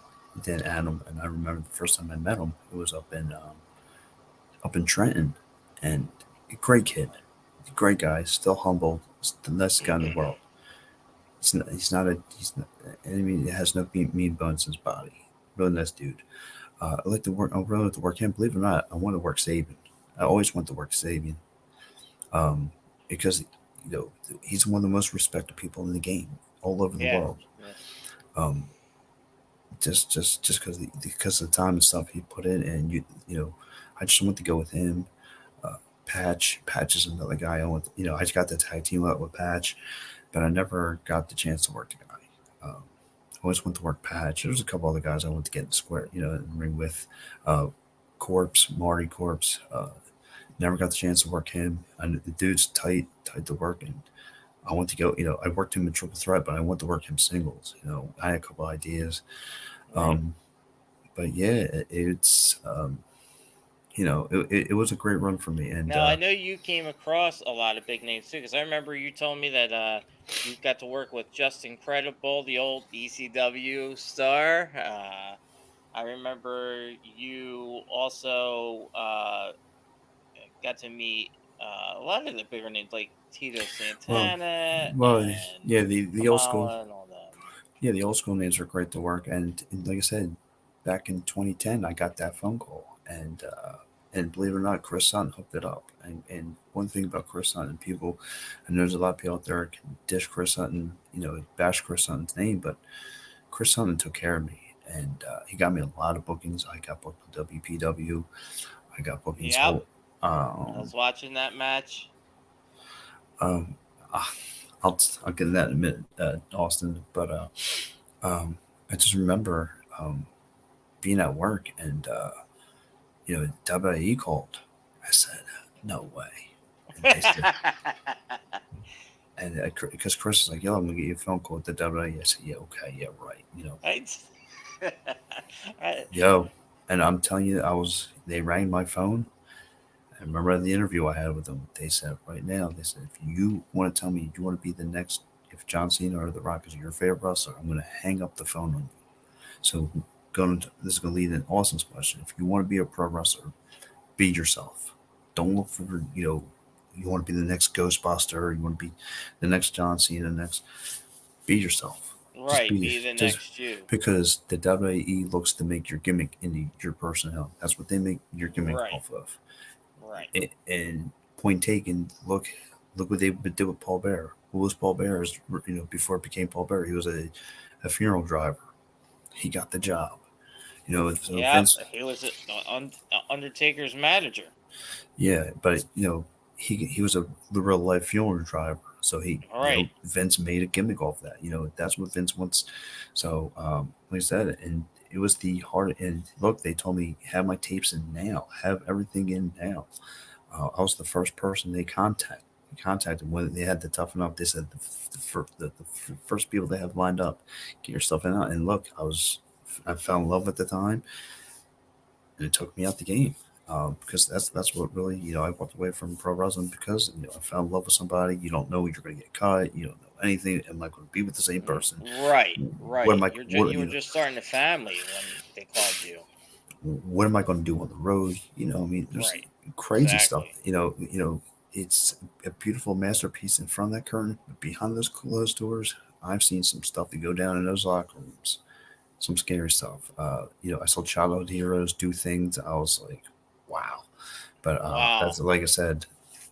Adam, and I remember the first time I met him, it was up in Trenton, and a great kid, great guy, still humble, the nicest guy in the world. He's not, I mean, he has no mean bones in his body. Really nice dude. I like to work. I really like to work him. Believe it or not, I want to work Sabian. I always want to work Sabian, um, because he's one of the most respected people in the game all over the Yeah. world. Yeah. Um, just because of the time and stuff he put in, and I just want to go with him. Uh, Patch is another guy. I just got the tag team up with Patch, but I never got the chance to work the guy. I always went to work Patch. There's a couple other guys I went to get in square, in the ring with. Marty Corpse. Never got the chance to work him. And the dude's tight to work, and I want to go. I worked him in triple threat, but I want to work him singles. I had a couple ideas. Right. But yeah, it's it was a great run for me. And Now I know you came across a lot of big names too, because I remember you told me that you got to work with Just Incredible, the old ECW star. I remember you also got to meet a lot of the bigger names like Tito well, Santana well, and yeah, the old school, Kamala and all them. yeah, the old school names are great to work. And like I said, back in 2010, I got that phone call, and believe it or not, Chris Sutton hooked it up. And one thing about Chris Sutton, people, and there's a lot of people out there that can dish Chris Sutton, bash Chris Sutton's name, but Chris Sutton took care of me, and he got me a lot of bookings. I got booked with WPW. I got bookings. Yep, I Um, was watching that match. um, ah, I'll get to that in a minute, Austin. But I just remember being at work, and WWE called. I said, "No way." And they said, and because Chris was like, "Yo, I'm gonna get you a phone call with the WWE." I said, "Yeah, okay, yeah, right." Right? Yo, and I'm telling you, they rang my phone. I remember the interview I had with them. They said, right now, they said, if you want to tell me you want to be the next, if John Cena or The Rock is your favorite wrestler, I'm going to hang up the phone on you. So this is going to lead in Austin's question. If you want to be a pro wrestler, be yourself. Don't look for, you want to be the next Ghostbuster, you want to be the next John Cena, be yourself. Right, be the next you. Because the WWE looks to make your gimmick into your personnel. That's what they make your gimmick off of. Right. And point taken, look what they did with Paul Bearer. Who was Paul Bearer? Before it became Paul Bearer, he was a funeral driver. He got the job. So yeah, he was Undertaker's manager. Yeah, but he was the real life funeral driver. So Vince made a gimmick off that. That's what Vince wants. So like I said, and it was the hard. And look, they told me have my tapes in now, have everything in now. I was the first person they contacted when they had to toughen up. They said the first people they have lined up, get your stuff in. And look, I was I fell in love at the time, and it took me out the game. Because that's what really, I walked away from pro wrestling because I fell in love with somebody. You don't know you're going to get cut. You don't know anything. Am I going to be with the same person? Right, What am right. I? You were just starting a family when they called you. What am I going to do on the road? I mean, there's Right. crazy stuff. Exactly. It's a beautiful masterpiece in front of that curtain, but behind those closed doors, I've seen some stuff that go down in those locker rooms. Some scary stuff. I saw childhood heroes do things. I was like, wow. But Wow. that's like I said,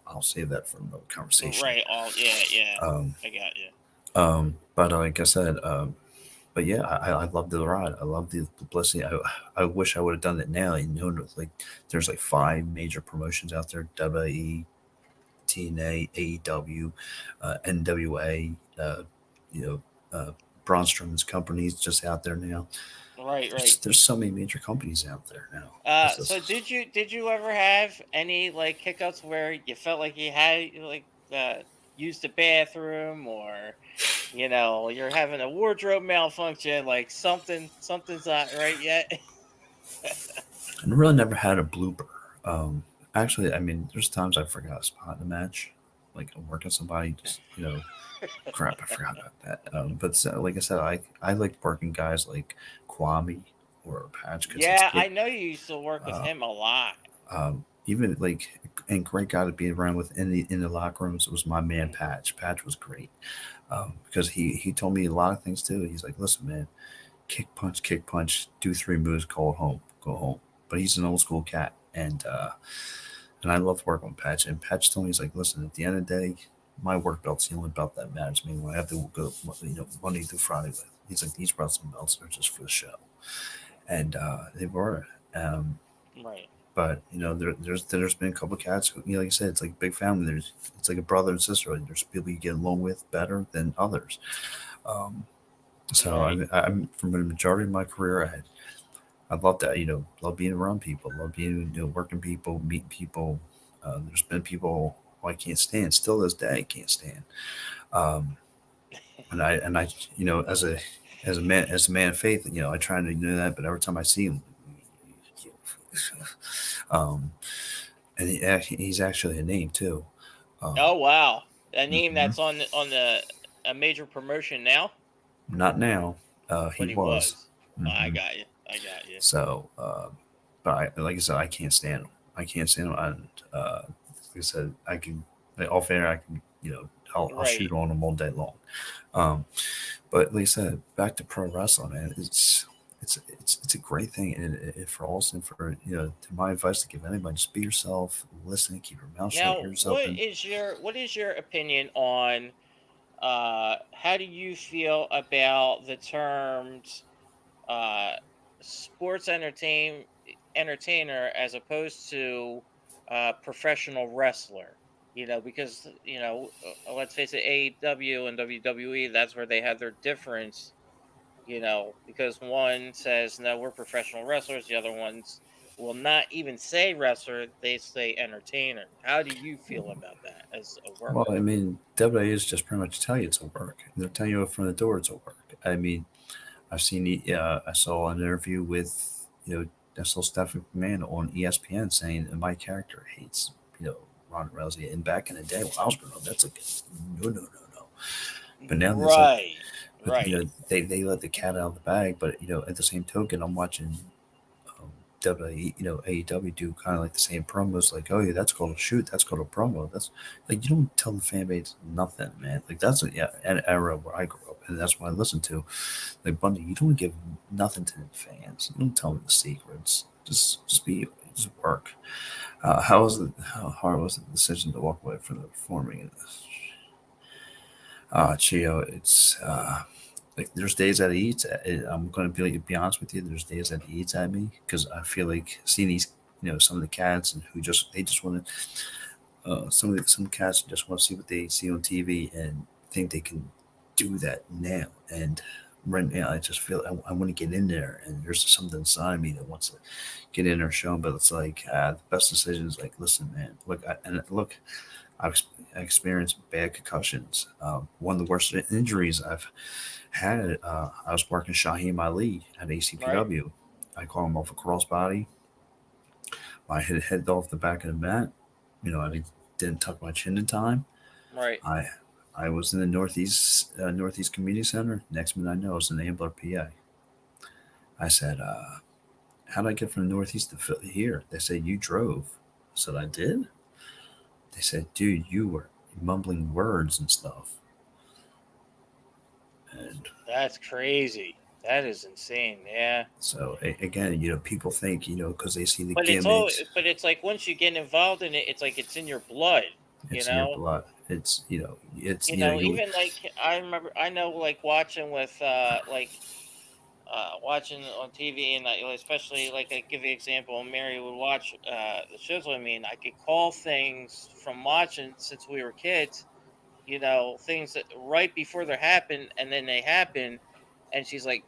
I'll save that for another conversation. Right. Yeah. Um, I got you. but like I said, but yeah, I love the ride. I love the publicity. I wish I would have done it now. Like there's like 5 major promotions out there: WWE, TNA, AEW, NWA. You know, Braun Strowman's companies just out there now. Right. There's so many major companies out there now. So did you ever have any like hiccups where you felt like you had like used the bathroom, or you're having a wardrobe malfunction, like something's not right yet? I really never had a blooper. Actually, I mean, there's times I forgot a spot in a match, like I'm working somebody, just crap, I forgot about that. But like I said, I like working guys like Kwame or Patch because Yeah, I know you used to work with uh, him a lot. even like and great guy to be around with in the locker rooms was my man Patch. Patch was great because he told me a lot of things too. He's like, listen, man, kick punch, do 3 moves, go home. But he's an old school cat, and I love working with Patch. And Patch told me, he's like, listen, at the end of the day, my work belt's the only belt that matters to me. When I have to go, Monday through Friday with, he's like, these wrestling belts are just for the show, and they were. Right. But there's been a couple of cats who, like I said, it's like a big family. It's like a brother and sister. There's people you get along with better than others. Um, so Right. I'm from the majority of my career, I love that. Love being around people, love being working people, meeting people. There's been people who I can't stand. Still this day, I can't stand. Um, and I as a man of faith, I try to do that. But every time I see him, um, and he's actually a name too. Oh wow, a name Mhm. that's on the a major promotion now. Not now. He But he was. was. I Hmm. got you. I got you. So, but like I said, I can't stand him. I can't stand him. And like I said, I can, like, off air, I can, I'll Right. shoot on him all day long. Um, but like I said, back to pro wrestling, man. It's a great thing, and for us, and for to my advice to give anybody: just be yourself, listen, keep your mouth shut, Now, ears what open. is your opinion on how do you feel about the terms uh sports entertainer as opposed to professional wrestler? Because let's face it, AEW and WWE, that's where they have their difference. Because one says, no, we're professional wrestlers. The other ones will not even say wrestler, they say entertainer. How do you feel about that as a Well, I worker? mean, WWE is just pretty much tell you it's a work. They're telling you from the door it's a work. I mean, I saw an interview with, I saw Stephanie McMahon on ESPN saying that my character hates, Ronda Rousey. And back in the day when I was growing up, that's like, no. But now there's like, Right. but Right. they let the cat out of the bag. But at the same token, I'm watching WWE, AEW do kind of like the same promos. Like, oh yeah, that's called a shoot. That's called a promo. That's like, you don't tell the fan base nothing, man. Like that's an era where I grew up, and that's what I listened to. Like Bundy, you don't give nothing to the fans. You don't tell them the secrets. Just work. How hard was the decision to walk away from the performing in this? Chio, it's like there's days that he eats. I'm going to be honest with you. There's days that he eats at me because I feel like seeing these, some of the cats and who they just want to. Some cats just want to see what they see on TV and think they can do that now. And right now, I just feel I want to get in there, and there's something inside me that wants to get in there, show 'em. But it's like the best decision is like, listen, man, look, I experienced bad concussions. One of the worst injuries I've had. I was working Shaheem Ali at Right. ACWF. I caught him off a crossbody. My head hit off the back of the mat. I didn't tuck my chin in time. Right. I I was in the Northeast Community Center. Next minute I know, I was in Ambler, PA. I said, "How did I get from the Northeast to here?" They said, "You drove." I said, "I did." They said, "Dude, you were mumbling words and stuff." And That's crazy. That is insane. Yeah. so again, people think, because they see the But it's all. gimmicks, But it's like once you get involved in it, it's like it's in your blood. You it's in your know. blood. It's you. Even like I remember, I know like watching with watching on TV, and especially like I give you an example, Mary would watch the shows with me, and I could call things from watching since we were kids. Things that right before they happen, and then they happen, and she's like,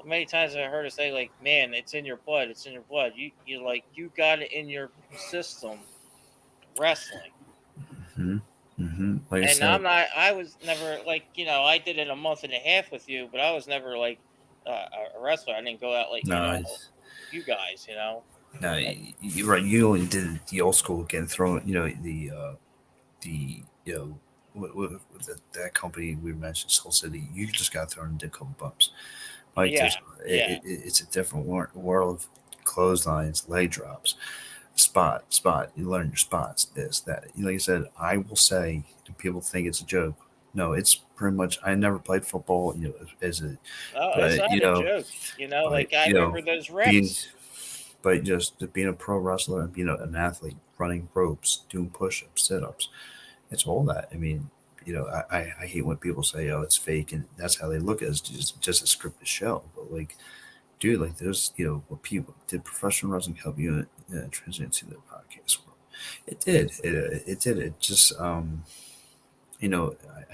many times I heard her say like, "Man, it's in your blood. It's in your blood. You got it in your system." Wrestling. Like I And said, I'm not. I was never like I did it a month and a half with you, but I was never like a wrestler. I didn't go out like no, you guys. no, Like, you're right. You only did the old school getting thrown. The that company we mentioned, Soul City. You just got thrown and did a couple bumps. Mike yeah, just yeah, it's a different world of clotheslines, leg drops, spot. You learn your spots. This that. Like you said, I will say, and people think it's a joke. No, it's pretty much. I never played football. As a no, it's but not a joke. but Like I remember those being reps. but just being a pro wrestler and being an athlete, running ropes, doing push-ups, sit-ups, it's all that. I mean, I hate when people say, "Oh, it's fake," and that's how they look at it. It's just a scripted show. But like, dude, like there's what people did. Professional wrestling help you transition to the podcast world? It did. It did. It just I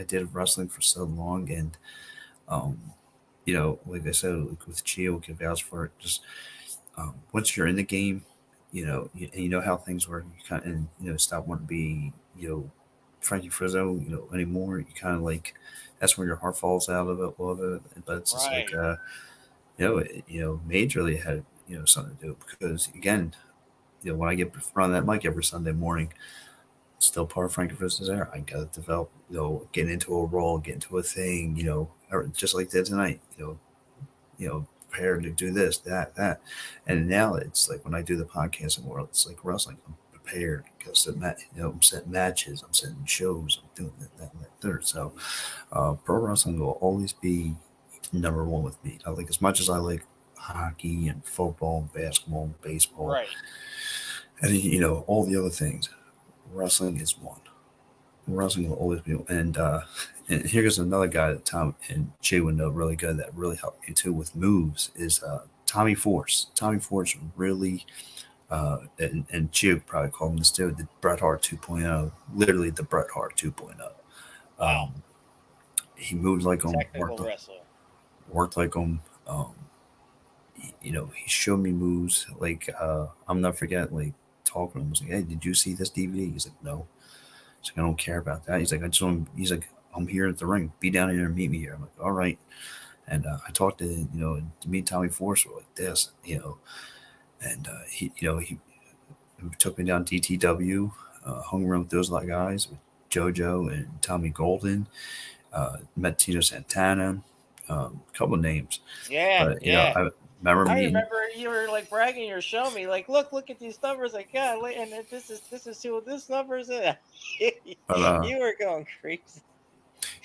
did wrestling for so long, and um, like I said, like with Gio, can vouch for it. Just once you're in the game, and you know how things work, you kind of, and stop wanting to be, Frankie Frizzo, anymore. You kind of like, that's where your heart falls out of it, a little bit. But it's just like, Right. majorly had, something to do because again, when I get on that mic every Sunday morning, still part of Frankie Frizzo's era. I got to develop, get into a role, get into a thing, or just like that tonight, prepared to do this, that. And now it's like when I do the podcasting world, it's like wrestling. I'm prepared because I'm setting matches, I'm setting shows, I'm doing that, and that, third. So, pro wrestling will always be number one with me. I like as much as I like hockey and football, and basketball, and baseball, Right. and all the other things. Wrestling is one. Wrestling will always be, and here's another guy that Tom and Jay would know really good that really helped me too with moves is Tommy Force. Tommy Force really, and Jay would probably call him this too, the Bret Hart 2.0, literally the Bret Hart 2.0. Wow. Um, he moved like him, Technical wrestler. worked like him. He showed me moves like I'm not forgetting like talking to him. I was like, "Hey, did you see this DVD?" He's like, "No." He's like, "I don't care about that." He's like, "I just want." He's like, "I'm here at the ring. Be down here and meet me here." I'm like, "All right." And I talked to to meet Tommy Force like this, and he took me down DTW, hung around with those guys with JoJo and Tommy Golden, met Tino Santana, a couple of names, Yeah, but yeah. I remember I meeting. remember you were like bragging. You're showing me like, look at these numbers. Like, yeah, and this is who this number is. But You were going crazy.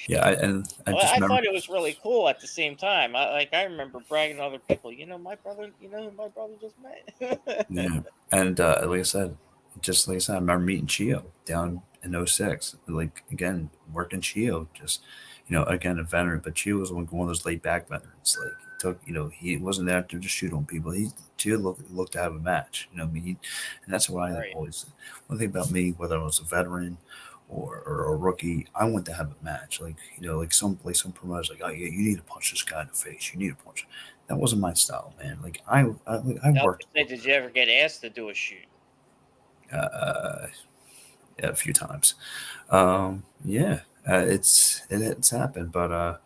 yeah, and I Well, just I remember. thought it was really cool at the same time. I remember bragging to other people. My brother. Who my brother just met. Yeah, and like I said, just like I said, I remember meeting Chio down in '06. Like again, working Chio, just again a veteran, but Chio was one of those laid back veterans. Like took, he wasn't there to just shoot on people. Chio looked to have a match. I mean, and that's why I Right. always one thing about me, whether I was a veteran or a rookie, I want to have a match. Like some promoters like, oh yeah, you need to punch this guy in the face. You need to punch. That wasn't my style, man. Like I I was worked. gonna say, did you ever get asked to do a shoot? Uh, a few times. Yeah, it's happened, but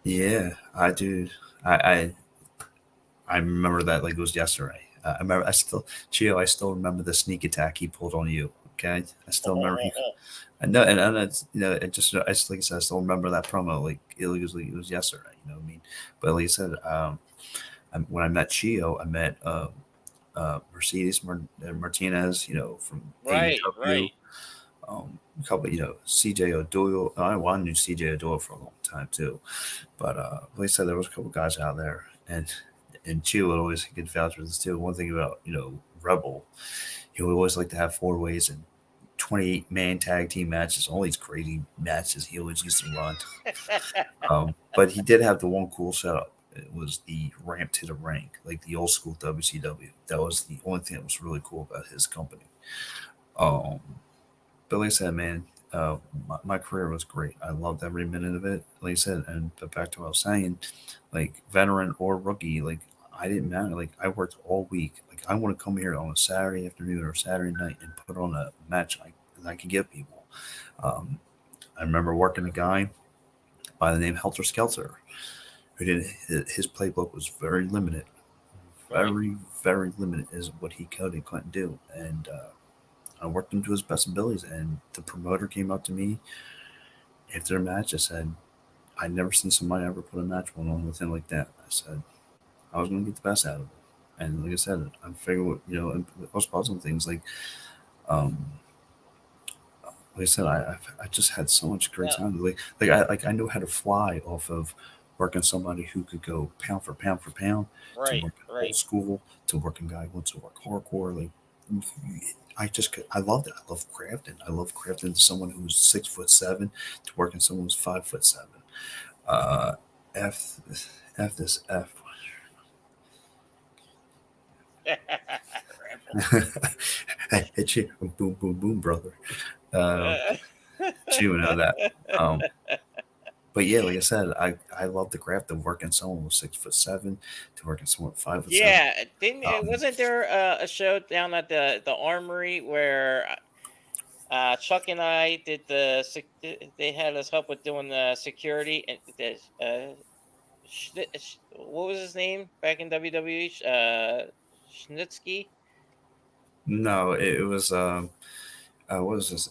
yeah, I do. I I remember that like it was yesterday. I remember. I still, Gio. I still remember the sneak attack he pulled on you. Okay, I still remember he. I know, and it's, it just, I just, like I said, I still remember that promo. Like it was yesterday. You know what I mean? But like I said, when I met Chio, I met Mercedes Martinez. From Right, AEW. right. A couple, CJ O'Doyle. I knew CJ O'Doyle for a long time too. But like I said, there was a couple guys out there, and Chio would always get vouch for this too. One thing about Rebel, he would always like to have 4 ways and 28-man tag team matches, all these crazy matches he always used to run. But he did have the one cool setup. It was the ramp to the ring, like the old school WCW. That was the only thing that was really cool about his company. Um, but like I said, man, my career was great. I loved every minute of it. Like I said, and but back to what I was saying, like veteran or rookie, like I didn't matter. Like I worked all week. Like I want to come here on a Saturday afternoon or Saturday night and put on a match I can give people. Um, I remember working a guy by the name Helter Skelter, who did his playbook was very limited, Right. very limited is what he could and couldn't do, and I worked him to his best abilities. And the promoter came up to me after the match. I said, I'd never seen somebody ever put a match on with him like that. I said, I was going to get the best out of him. And like I said, I figured, and most positive things like I said, I just had so much great Now, time. I know how to fly off of working somebody who could go pound for pound, to right, working old right. school, to working guy who wants to work hardcore. Like I loved it. I love crafting. I love crafting someone who's 6'7" to working someone who's 5'7". Uh, F F this F. Rebel. Hey, boom, boom, boom, brother. Uh, you know that. Um, but yeah, like I said, I love the craft of working someone with 6'7" to working someone with 5'7". Yeah, didn't Um, wasn't there a show down at the Armory where Chuck and I did they had us help with doing the security and what was his name back in WWE? Schnitsky. no, it was what was this?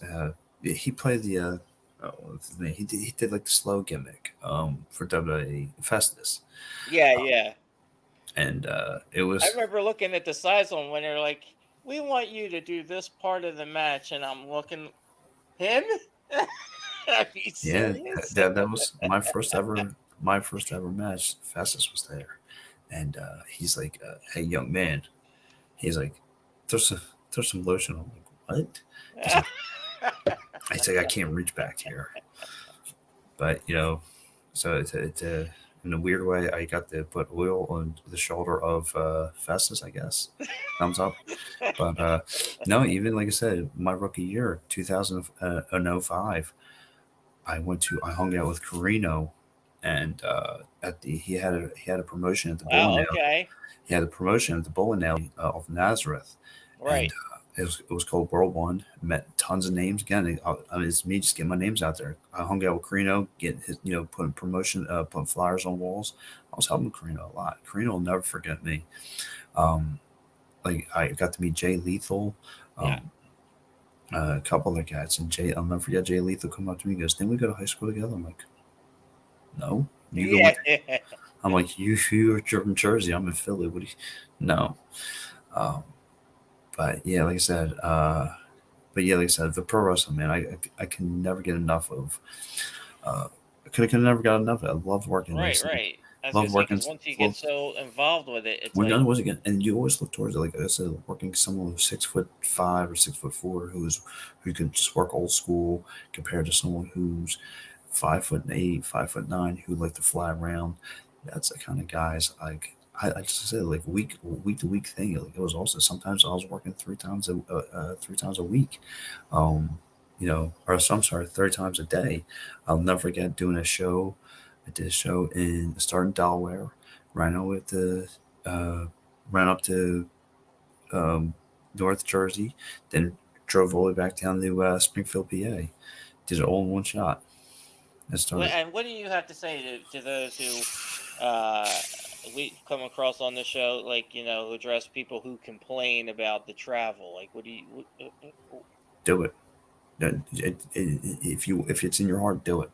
He played the what's his name? He did like the slow gimmick for WWE Festus, Yeah, uh, yeah. and it I was remember looking at the size on when they're like, "We want you to do this part of the match," and I'm looking him. Are you yeah, serious? that was my first ever match. Festus was there, and he's like, "Hey, young man," he's like, "There's some there's some lotion." I'm like, "What?" He's like, I can't reach back here, but so it's a in a weird way, I got to put oil on the shoulder of Festus, I guess. Thumbs up. But no, even like I said, my rookie year, 2005, I hung out with Carino, and at the he had a promotion at the bowling Wow. alley. Okay. He had a promotion at the bowling alley of Nazareth, and Right. it was called World One. Met tons of names again. I mean, it's me just getting my names out there. I hung out with Carino, getting his, putting promotion, putting flyers on walls. I was helping Carino a lot. Carino will never forget me. Um, like I got to meet Jay Lethal, um, Yeah. a couple other guys, and I'll never forget Jay Lethal come up to me and goes, "Didn't we go to high school together?" I'm like, "No, you go Yeah. with." I'm like, you're from Jersey. I'm in Philly. What do you? No. Um, but yeah, like I said, the pro wrestling, man, I can never get enough of. I could never got enough of it. I love working. Like I Right. said, Right. I was gonna love say working. because once you Love get so involved with it, it's when like none was again, and you always look towards it. Like I said, working someone who's 6'5" or 6'4", who can just work old school compared to someone who's 5'8", 5'9", who like to fly around. That's the kind of guys like. I just said like week to week thing. Like it was also sometimes I was working 3 times a week, um, or I'm sorry, 3 times a day. I'll never forget doing a show. I did a show in starting Delaware, ran over to uh, ran up to um, North Jersey, then drove all the way back down to Springfield, PA. Did it all in one shot. And what do you have to say to those who we come across on the show, like, who address people who complain about the travel? Like, what do you do it? If it's in your heart, do it.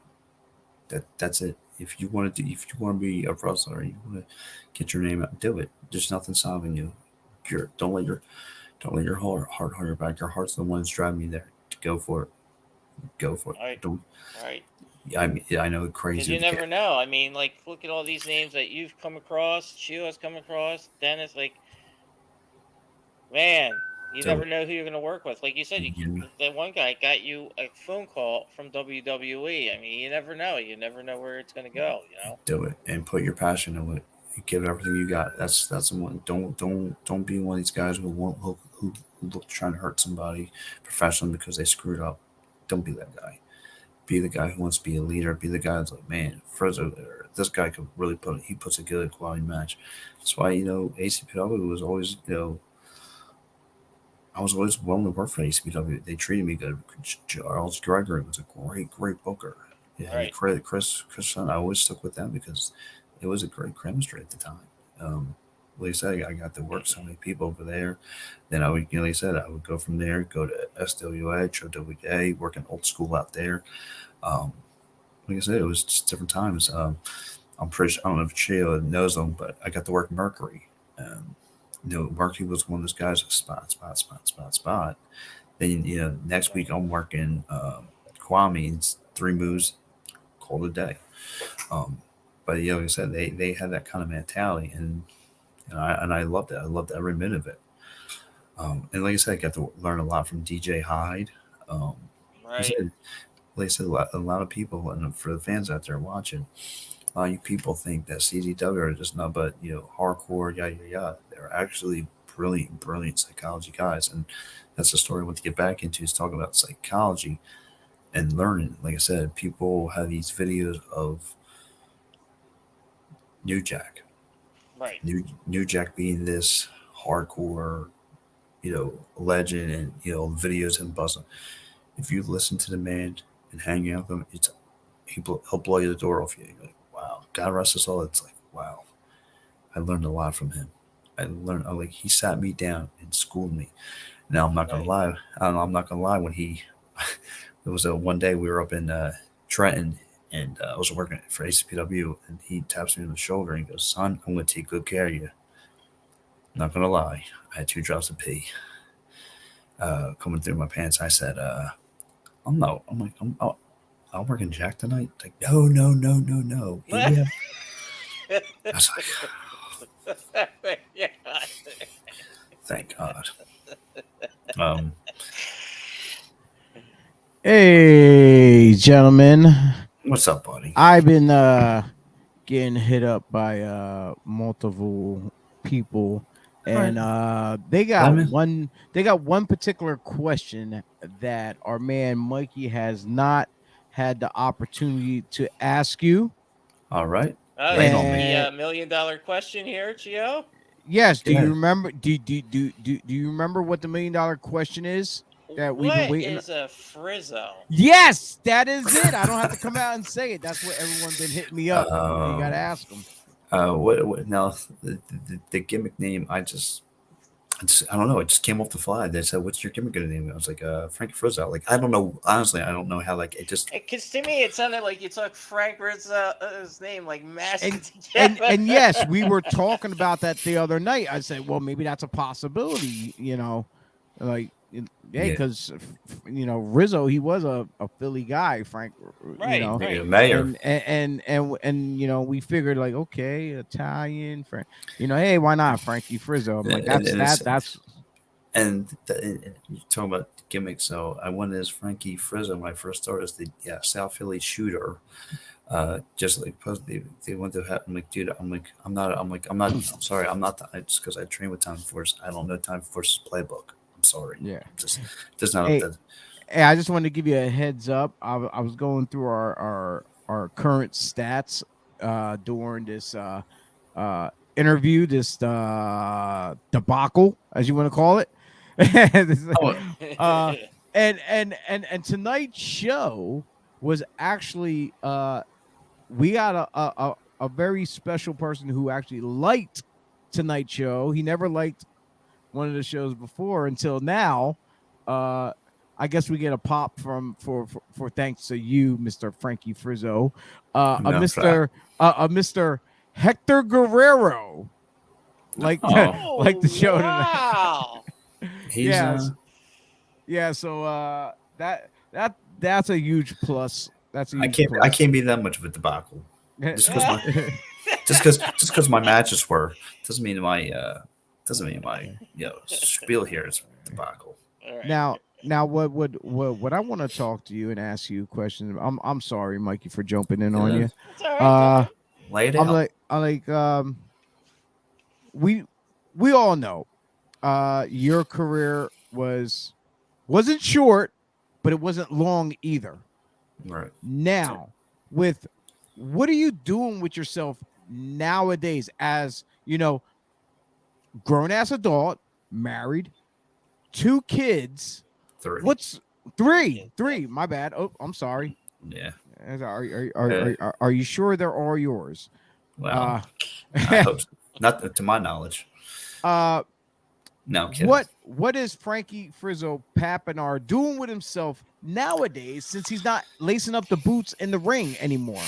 That's it. If you want to be a wrestler, you want to get your name out, do it. There's nothing stopping you. Don't let your heart hold your back. Your heart's the one that's driving you there. Go for it. Go for it. All right. Don't. All right. I mean, I know crazy. Because you never know. I mean, like, look at all these names that you've come across. Chio has come across. Dennis, like, man, you never know who you're going to work with. Like you said, that one guy got you a phone call from WWE. I mean, you never know. You never know where it's going to go. Do it and put your passion into it. Give it everything you got. That's the one. Don't be one of these guys who look trying to hurt somebody professionally because they screwed up. Don't be that guy. Be the guy who wants to be a leader. Be the guy that's like, man, Frizzo, this guy could really puts a good quality match. That's why ACPW was always I was always willing to work for ACPW. They treated me good. Charles Gregory was a great booker. Yeah, right. Chris Son, I always stuck with them because it was a great chemistry at the time. Like I said, I got to work so many people over there. Then I would, like I said, I would go from there, go to SWH or WA, working old school out there. Like I said, it was just different times. I'm pretty sure, I don't know if Chio knows them, but I got to work Mercury. Mercury was one of those guys, spot. Then, next week I'm working Kwame. It's 3 moves, call it a day. But like I said, they had that kind of mentality, and I loved it. I loved every minute of it. And like I said, I got to learn a lot from DJ Hyde. Right. Like I said, a lot of people, and for the fans out there watching, a lot of you people think that CZW are just not but hardcore, yada. They're actually brilliant psychology guys, and that's the story I want to get back into, is talking about psychology and learning. Like I said, people have these videos of New Jack. Right. New Jack being this hardcore, legend, and videos and buzzing. If you listen to the man and hang out with him, he'll blow you the door off you. You're like, wow, God rest his soul. It's like, wow, I learned a lot from him. He sat me down and schooled me. Now I'm not gonna lie. I'm not gonna lie. When it was one day we were up in Trenton, and I was working for ACPW, and he taps me on the shoulder and he goes, "Son, I'm going to take good care of you." Not going to lie, I had 2 drops of pee coming through my pants. I said, I'm working Jack tonight. Like, no. Yeah. I was like, thank God. Hey, gentlemen. What's up, buddy? I've been getting hit up by multiple people, and they got one particular question that our man Mikey has not had the opportunity to ask you. All right. Oh, the $1 million question here, Chio? Yes. Do you remember? Do you remember what the $1 million question is? That we've been waiting. What is a Frizzo? Yes, that is it. I don't have to come out and say it. That's what everyone's been hitting me up. You gotta ask them. What now? The gimmick name? I don't know. It just came off the fly. They said, "What's your gimmick name?" I was like, "Frankie Frizzo." Like, I don't know. Honestly, I don't know how. Like, it just. Because to me, it sounded like you took Frank Rizzo's name, like mashed together. And yes, we were talking about that the other night. I said, well, maybe that's a possibility. Like. Yeah, because Rizzo, he was a Philly guy, Frank. Right, right. Mayor. And we figured like, okay, Italian, Frank. Hey, why not Frankie Frizzo? I'm like, that's. And you're talking about gimmicks. So I went as Frankie Frizzo when I first started as the South Philly shooter. Just like they went to have. I'm like, dude. I'm not. I'm sorry. I'm not. Just because I train with Time Force, I don't know Time Force's playbook. Sorry. Yeah. Just not. Hey, I just wanted to give you a heads up. I was going through our current stats during this interview, this debacle, as you want to call it. And tonight's show was actually we got a very special person who actually liked tonight's show. He never liked one of the shows before until now. I guess we get a pop for thanks to you, Mr. Frankie Frizzo, Mr. Hector Guerrero, like like the show tonight. Wow. Yeah. So that's a huge plus. That's a huge plus. I can't be that much of a debacle. Just because my matches were doesn't mean my spiel here is debacle. Right. Now what I want to talk to you and ask you a question. I'm sorry, Mikey, for jumping in on you. It's all right. Lay it out. We all know your career wasn't short, but it wasn't long either. Right. Now, with what are you doing with yourself nowadays as, grown ass adult, married, 2 kids? 3. What's 3? 3, my bad. Oh, I'm sorry. Yeah. Are you sure they're all yours? Well, I hope so. Not to my knowledge. No, I'm kidding. What is Frankie Frizzo Papinar doing with himself nowadays since he's not lacing up the boots in the ring anymore?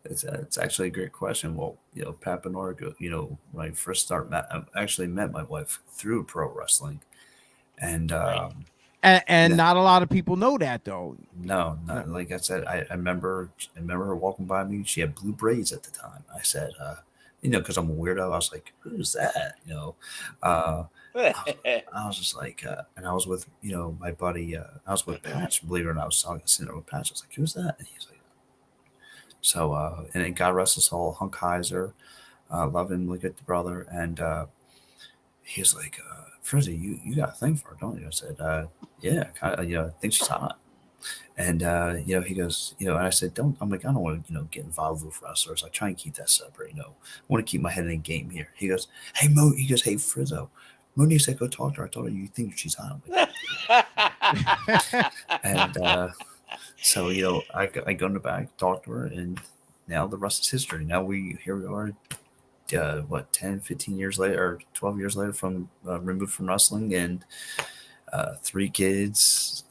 It's actually a great question. Well, Papinar, when I first I actually met my wife through pro wrestling, and not a lot of people know that though. No, like I said, I remember her walking by me. She had blue braids at the time. I said, because I'm a weirdo, I was like, "Who's that?" I was just like, and I was with, my buddy. I was with Patch. Believe it or not, I was sitting there with Patch. I was like, "Who's that?" And he's like, so, and then God rest his soul, Hunk Heiser, love him, look at the brother, and he was like, "Frizzy, you got a thing for her, don't you?" I said, "Yeah, kind of, I think she's hot." And he goes, and I said, I don't want to, get involved with wrestlers. I try and keep that separate. I want to keep my head in the game here. He goes, "Hey Mo," he goes, "Hey Frizzo, Mooney said go talk to her. I told her you think she's hot." And so I go in the back, talk to her, and now the rest is history. Now here we are. 10, 15 years later, or 12 years later from removed from wrestling, and 3 kids,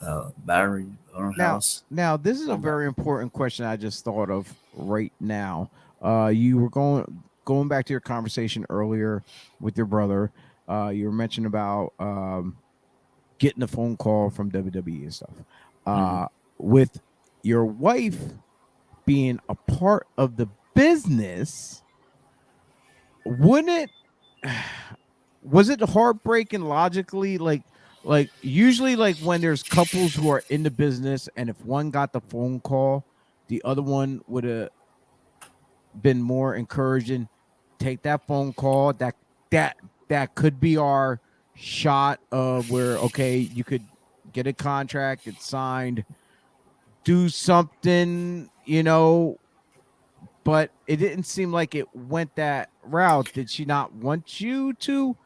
married, own house. Now, this is a very important question I just thought of right now. You were going back to your conversation earlier with your brother. You were mentioning about getting a phone call from WWE and stuff. With your wife being a part of the business, was it heartbreaking logically? Like usually, like when there's couples who are in the business, and if one got the phone call, the other one would have been more encouraging. Take that phone call. That could be our shot of where, okay, you could get a contract, it's signed, do something, but it didn't seem like it went that route. Did she not want you to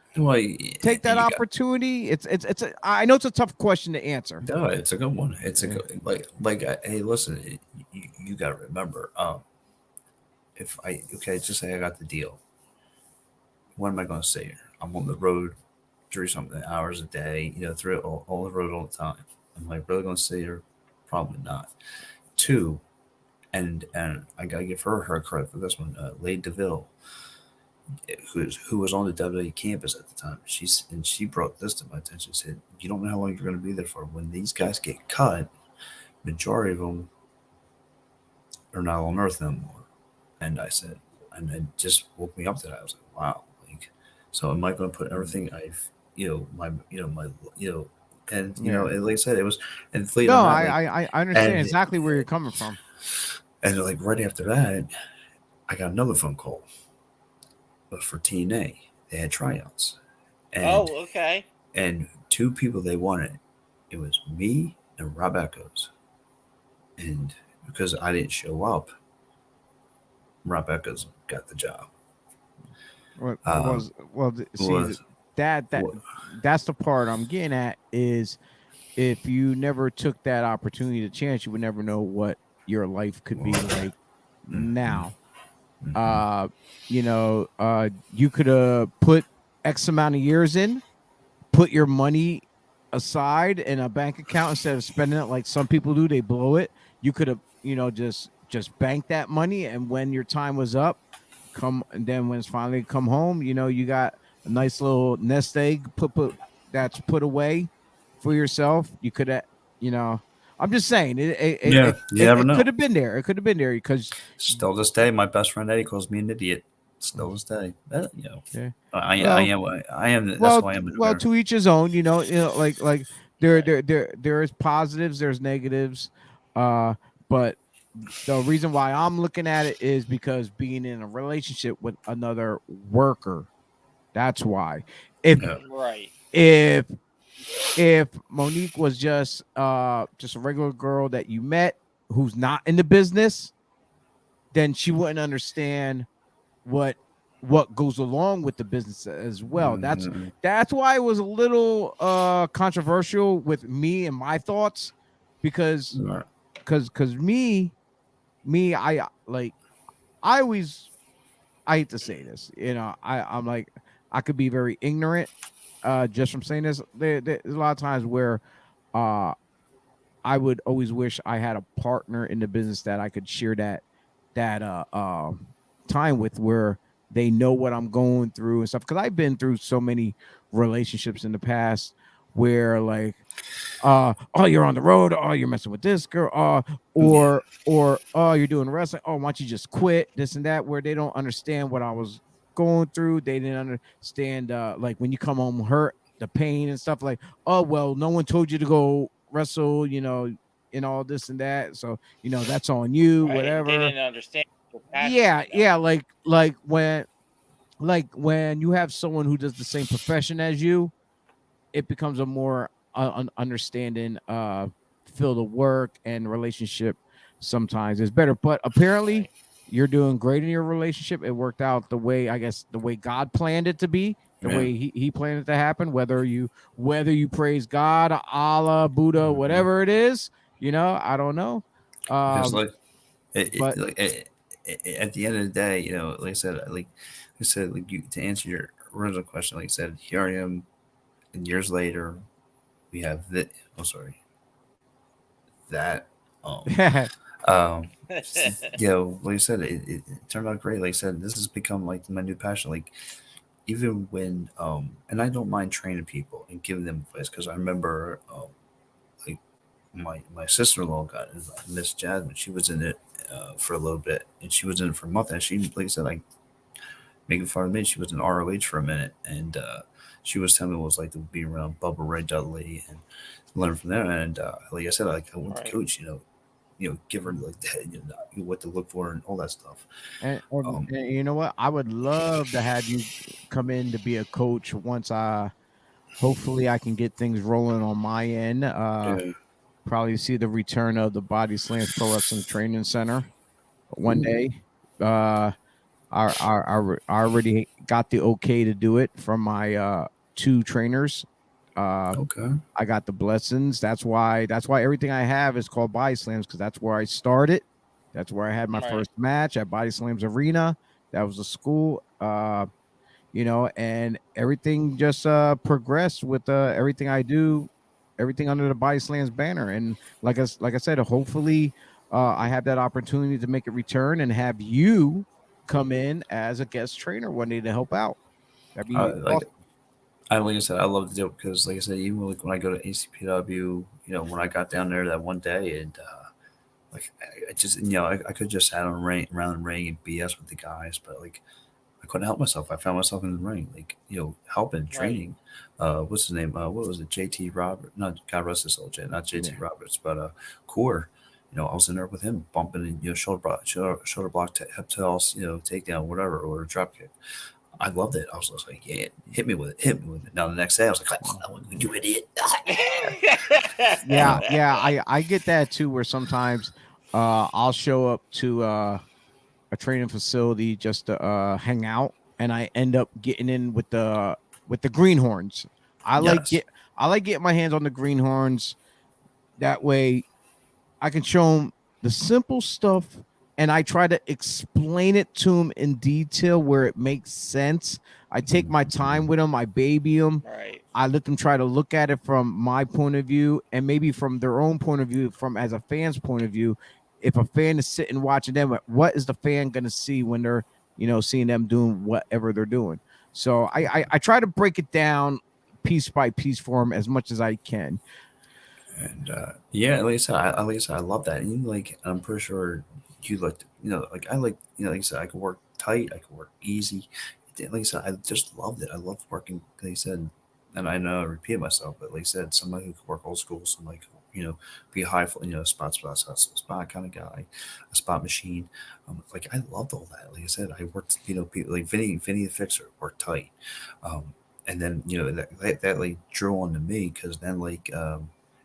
take that opportunity? I know it's a tough question to answer. No, it's a good one. It's a good, hey, listen, you got to remember, just say I got the deal. What am I going to say here? I'm on the road 3-something hours a day, through all the road all the time. Am I really going to say here? Probably not. 2, and I got to give her credit for this one. Lady Devereaux, who was on the WWE campus at the time, she brought this to my attention. She said, "You don't know how long you're going to be there for. When these guys get cut, majority of them are not on Earth anymore." And I said, and it just woke me up to that. I was like, wow. So am I going to put everything and like I said, it was, and I understand exactly where you're coming from. And right after that, I got another phone call. But for TNA, they had tryouts. And, okay. And 2 people they wanted. It was me and Rob Echoes. And because I didn't show up, Rob Echoes got the job. that's the part I'm getting at is if you never took that opportunity to chance, you would never know what your life could be like now. You could have put X amount of years in, put your money aside in a bank account instead of spending it like some people do. They blow it. You could have, just bank that money, and when your time was up, and then when it's finally come home, you got a nice little nest egg that's put away for yourself. You could have, I'm just saying You never it know. could have been there. It could have been there because Still this day, my best friend Eddie calls me an idiot. Still this day, yeah. I am. I am. That's Well, who I am. well, to each his own. Like there is positives, there's negatives, but the reason why I'm looking at it is because being in a relationship with another worker. That's why. If Right. if Monique was just a regular girl that you met who's not in the business, then she wouldn't understand what goes along with the business as well. That's why it was a little controversial with me and my thoughts because me I like I always I hate to say this, I'm like I could be very ignorant just from saying this. There's a lot of times where I would always wish I had a partner in the business that I could share that time with, where they know what I'm going through and stuff. Because I've been through so many relationships in the past where like, oh, you're on the road, oh, you're messing with this girl, or oh, you're doing wrestling, oh, why don't you just quit this and that, where they don't understand what I was going through. They didn't understand like when you come home hurt, the pain and stuff, like, oh, well, no one told you to go wrestle, and all this and that, so that's on you, Right. whatever. They didn't understand. Yeah, like when you have someone who does the same profession as you, it becomes a more understanding field of work, and relationship sometimes is better. But apparently you're doing great in your relationship. It worked out the way, I guess, the way God planned it to be, the way he planned it to happen, whether you praise God, Allah, Buddha, whatever it is, I don't know. Because But at the end of the day, like I said, like you, to answer your original question, like I said, here I am, and years later, we have that. Oh, sorry, that. Like I said, it turned out great. Like I said, this has become like my new passion. Like even when, and I don't mind training people and giving them advice, because I remember, like my sister-in-law got Miss Jasmine. She was in it for a little bit, and she was in it for a month. And she, like I said, like making fun of me. She was in ROH for a minute, and she was telling me what it was like to be around Bubba Ray Dudley and learn from there. And like I said, I want to coach, give her like what to look for and all that stuff. And you know what? I would love to have you come in to be a coach once hopefully I can get things rolling on my end. Probably see the return of the Body Slams Pro Wrestling Training Center one day. I already got the okay to do it from my 2 trainers. Okay. I got the blessings. That's why everything I have is called Body Slams, because that's where I started. That's where I had my first match at Body Slams Arena. That was a school, and everything just progressed with everything I do, everything under the Body Slams banner. And like I said, hopefully I have that opportunity to make a return and have you come in as a guest trainer one day to help out. That'd be awesome. Like I said, I love to do it because, like I said, even like when I go to ACPW, when I got down there that one day, and like I just, I could just sat around the ring and BS with the guys, but like I couldn't help myself. I found myself in the ring, like helping, training. What's his name? What was it? JT Roberts? Not God rest his soul, not JT Roberts, but Core. I was in there with him, bumping and shoulder block, hip toss, takedown, whatever, or a drop kick. I loved it. I was just like, yeah, hit me with it. Now the next day, I was like, oh, you idiot. Yeah. I get that too, where sometimes I'll show up to a training facility just to hang out, and I end up getting in with with the greenhorns. Yes. I like getting my hands on the greenhorns. That way, I can show them the simple stuff, and I try to explain it to them in detail where it makes sense. I take my time with them. I baby them. Right. I let them try to look at it from my point of view and maybe from their own point of view, from as a fan's point of view. If a fan is sitting watching them, what is the fan going to see when they're, seeing them doing whatever they're doing? So I try to break it down piece by piece for them as much as I can. And yeah, like I said, I love that. And like, I'm pretty sure you like, like I like, like I said, I can work tight, I can work easy. Like I said, I just loved it. I loved working. Like I said, and I know I repeat myself, but like I said, somebody who could work old school, somebody who be high, spot kind of guy, a spot machine. Like I loved all that. Like I said, I worked, people like Vinny the Fixer worked tight, and then that like drew on to me because then like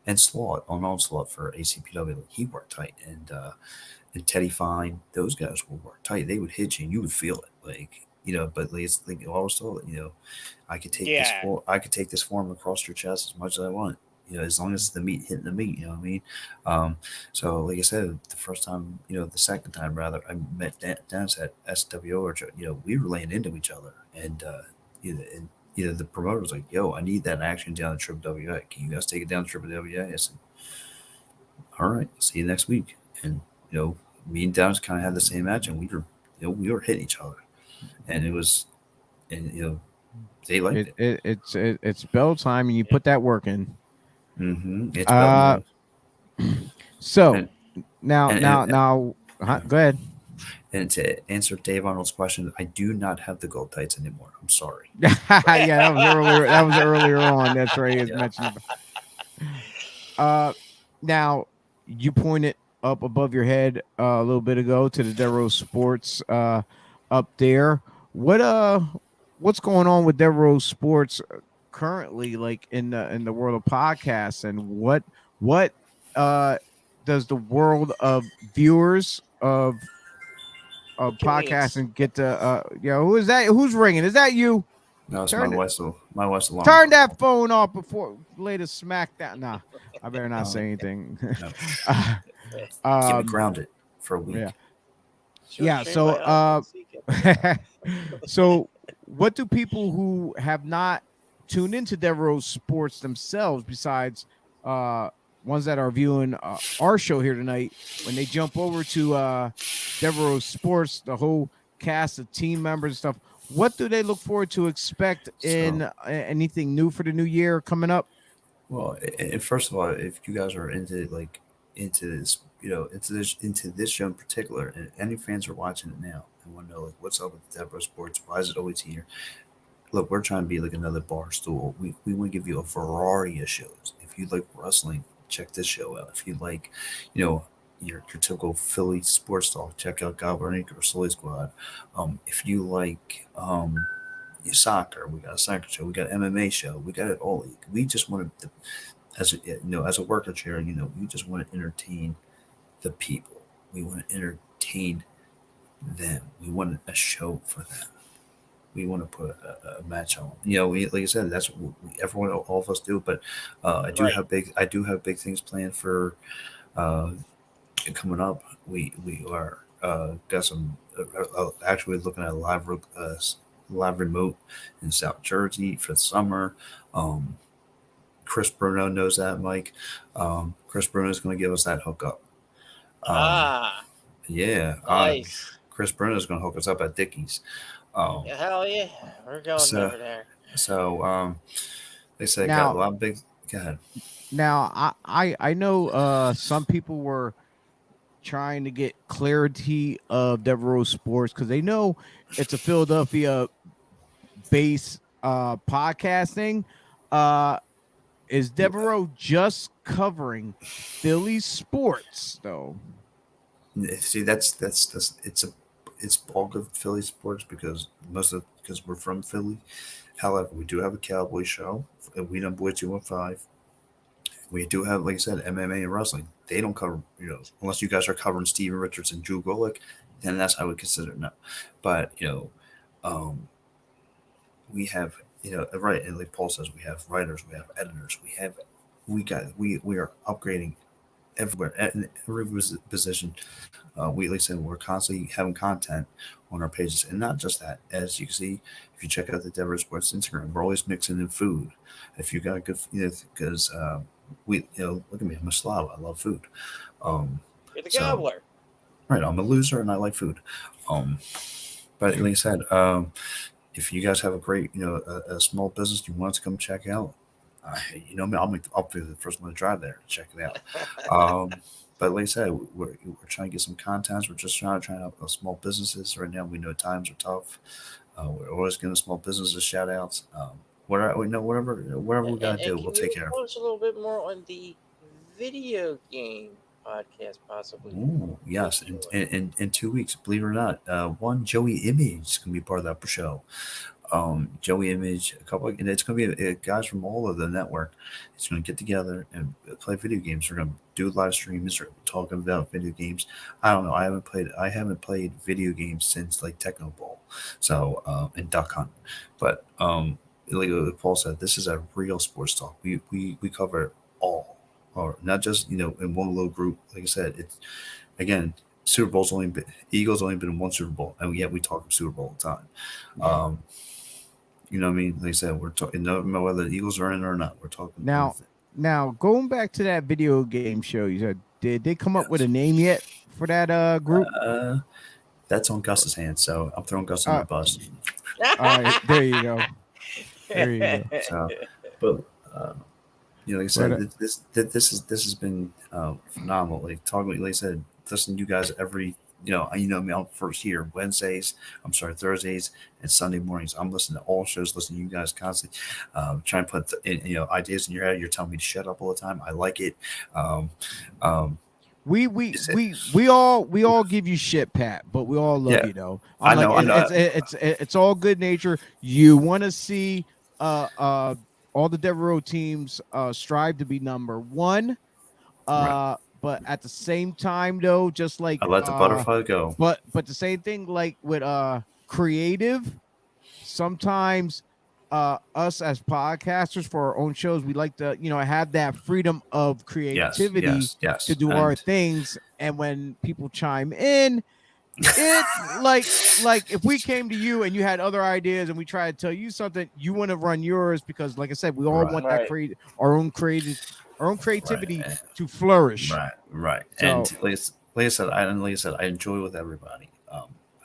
and Slot on Onslaught for ACPW, like, he worked tight, and Teddy Fine, those guys would work tight. They would hit you, and you would feel it, like But like, it's like I always told it, I could take Yeah. I could take this form across your chest as much as I want, as long as it's the meat hitting the meat. You know what I mean? So like I said, the first time, the second time rather, I met Dennis at SWO, we were laying into each other, and the promoter was like, "Yo, I need that action down the Triple WA. Can you guys take it down the Triple WA?" I said, "All right, see you next week." And me and Dennis kind of had the same match, and we were hitting each other, and it was, and they liked it. It's bell time, and you put that work in. It's bell. So And- now, go ahead. And to answer Dave Arnold's question, I do not have the gold tights anymore. I'm sorry. Yeah, that was earlier. That was earlier on. That's right. He mentioned. Now you pointed up above your head a little bit ago to the Devereaux Sports up there. What's going on with Devereaux Sports currently, like in the world of podcasts, and what does the world of viewers of podcasting get to who is that? Who's ringing? Is that you? No, it's my wife's alarm. Turn that phone off before later smack that. Nah, I better not say anything. No. Get me grounded for a week. Yeah. So so what do people who have not tuned into Devereaux Sports themselves, besides ones that are viewing our show here tonight, when they jump over to Devereaux Sports, the whole cast of team members and stuff, what do they look forward to expect in anything new for the new year coming up? Well, and first of all, if you guys are into this, into this show in particular, and any fans are watching it now and want to know like what's up with Devereaux Sports, why is it always here? Look, we're trying to be like another bar stool. We want to give you a variety of shows. If you like wrestling, check this show out. If you like, your typical Philly sports talk, check out Galvanic or Soy Squad. If you like soccer, we got a soccer show. We got an MMA show. We got it all. We just want to, as a worker chair, we just want to entertain the people. We want to entertain them. We want a show for them. We want to put a match on. Like I said, that's what everyone, all of us do. But I do have big things planned for coming up. We are got some actually looking at a live remote in South Jersey for the summer. Chris Bruno knows that, Mike. Chris Bruno is going to give us that hookup. Yeah. Nice. Chris Bruno is going to hook us up at Dickies. Hell yeah, we're going over there. So they say Now- got a lot of big. Go ahead. Now, I know some people were trying to get clarity of Devereaux Sports because they know it's a Philadelphia based podcasting. Is Devereaux just covering Philly sports though? See, that's it's bulk of Philly sports because we're from Philly. However, we do have a Cowboy show. We done Boy 215. We do have, like I said, MMA and wrestling. They don't cover, unless you guys are covering Steven Richards and Drew Golick, then that's how we consider it. No, but we have right. And like Paul says, we have writers, we have editors, we are upgrading everywhere in every position. We, like I said, we're constantly having content on our pages, and not just that. As you can see, if you check out the Devereaux Sports Instagram, we're always mixing in food. If you got good, because look at me, I'm a slob. I love food. You're the So gobbler. right, I'm a loser and I like food. But like I said, if you guys have a great, a small business you want us to come check out, me, I'll be the first one to drive there to check it out. But like I said, we're trying to get some contents. We're just trying to help small businesses right now. We know times are tough. We're always giving small businesses shout outs. Whatever we gotta do, we'll take care of. Focus a little bit more on the video game podcast, possibly. Ooh, yes, in 2 weeks, believe it or not, one Joey Image is gonna be part of that show. Joey Image, and it's going to be guys from all of the network. It's going to get together and play video games. We're going to do live streams or talking about video games. I don't know. I haven't played video games since like Techno Bowl, so and Duck Hunt. But like Paul said, this is a real sports talk. We cover it all, or not just in one little group. Like I said, it's again. Super Bowl's Eagles only been in one Super Bowl, and yet we talk Super Bowl all the time. Yeah. You know what I mean? Like I said, we're talking no matter whether the Eagles are in or not. We're talking now going back to that video game show. You said, did they come up with a name yet for that group? That's on Gus's hands, so I'm throwing Gus on the bus. All right, there you go. There you go. So, but like I said, this has been phenomenal. Like talking, like I said, listening to you guys every. Me, I'm first here Thursdays and Sunday mornings. I'm listening to all shows, listening to you guys constantly, trying to put ideas in your head. You're telling me to shut up all the time. I like it. We all give you shit, Pat, but we all love you though. I know. It's all good nature. You want to see all the Devereaux teams strive to be number one. Right. But at the same time, though, just like I let the butterfly go. But the same thing, like with creative, sometimes us as podcasters for our own shows, we like to have that freedom of creativity yes. to do our things. And when people chime in, it's like if we came to you and you had other ideas and we try to tell you something, you want to run yours because, like I said, we all want that our own creativity to flourish. Right. So, and like I said, I enjoy with everybody.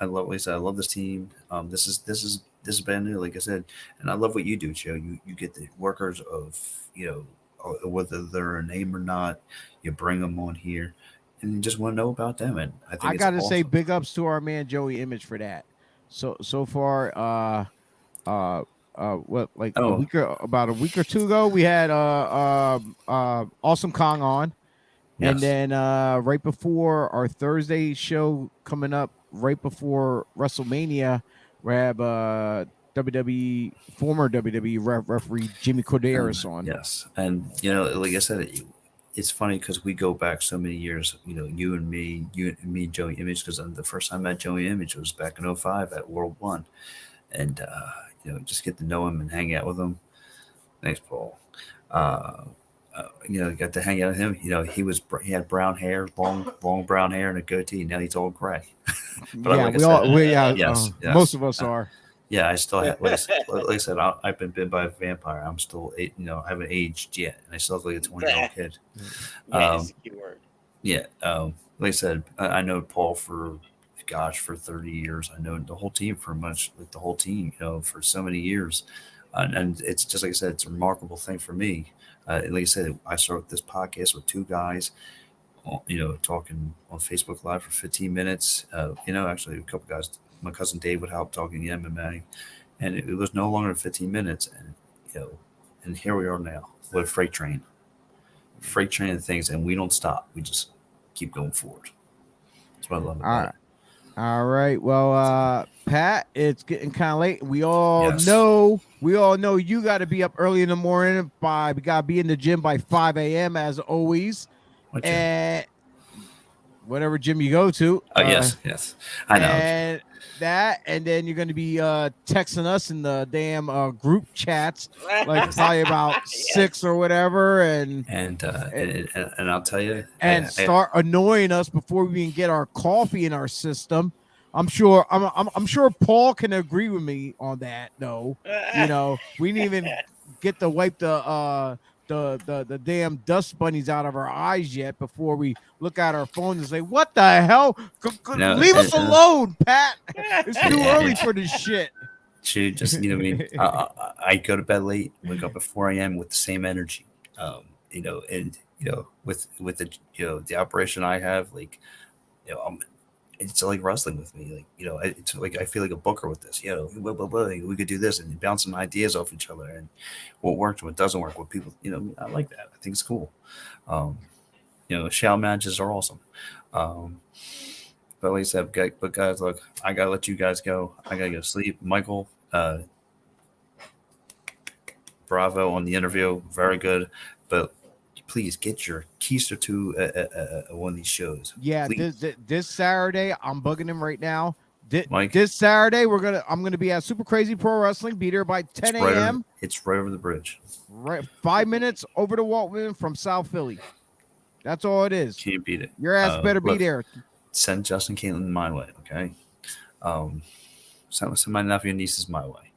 I love this team. This is brand new, like I said, and I love what you do, Joe. You get the workers of whether they're a name or not, you bring them on here, and you just want to know about them. And I got to say, big ups to our man Joey Image for that. So far, about a week or two ago, we had Awesome Kong on, and then right before our Thursday show coming up, right before WrestleMania, we have former WWE referee Jimmy Corderas on. Yes, and like I said, it's funny because we go back so many years. You and me, Joey Image, because the first time I met Joey Image was back in 2005 at World One, and just get to know him and hang out with him. Thanks, Paul. Got to hang out with him. He had brown hair, long brown hair, and a goatee. Now he's all gray. But most of us are. Yeah, I still have. Like I said, I've been bitten by a vampire. I'm still, I haven't aged yet, and I still look like a 20-year-old kid. That's a key word. Yeah. Like I said, I know Paul for 30 years. I know the whole team for so many years. And it's just like I said, it's a remarkable thing for me. Like I said, I started this podcast with two guys, talking on Facebook Live for 15 minutes. Actually a couple guys, my cousin Dave would help talking MMA, and it was no longer 15 minutes. And, and here we are now with a freight train of things, and we don't stop. We just keep going forward. That's what I love about it. All right. Well, Pat, it's getting kind of late. We all know you got to be up early in the morning. We got to be in the gym by 5 a.m. as always. And whatever gym you go to. Oh yes, I know. And then you're going to be texting us in the damn group chats, like probably about Yes. 6 or whatever, and I'll tell you, start annoying us before we even get our coffee in our system. I'm sure Paul can agree with me on that. No, you know, we didn't even get to wipe the damn dust bunnies out of our eyes yet before we look at our phones and say, "What the hell? Leave us alone, Pat. It's too early for this shit." Shoot, just I mean, I go to bed late, wake up at 4 a.m. with the same energy. With the the operation I have, like, it's like wrestling with me. Like, it's like I feel like a booker with this. We could do this and bouncing ideas off each other, and what worked, what doesn't work, what people. I like that. I think it's cool. Shout matches are awesome. But like I said, but guys, look, I gotta let you guys go. I gotta go to sleep. Michael, bravo on the interview, very good. But please get your keister to one of these shows. Yeah, this Saturday, I'm bugging him right now. Mike, this Saturday, I'm gonna be at Super Crazy Pro Wrestling. Be there by 10 a.m. It's right over the bridge. Right, 5 minutes over the Waltman from South Philly. That's all it is. Can't beat it. Your ass better be there. Send Justin Caitlin my way, okay? Send my nephew and nieces my way.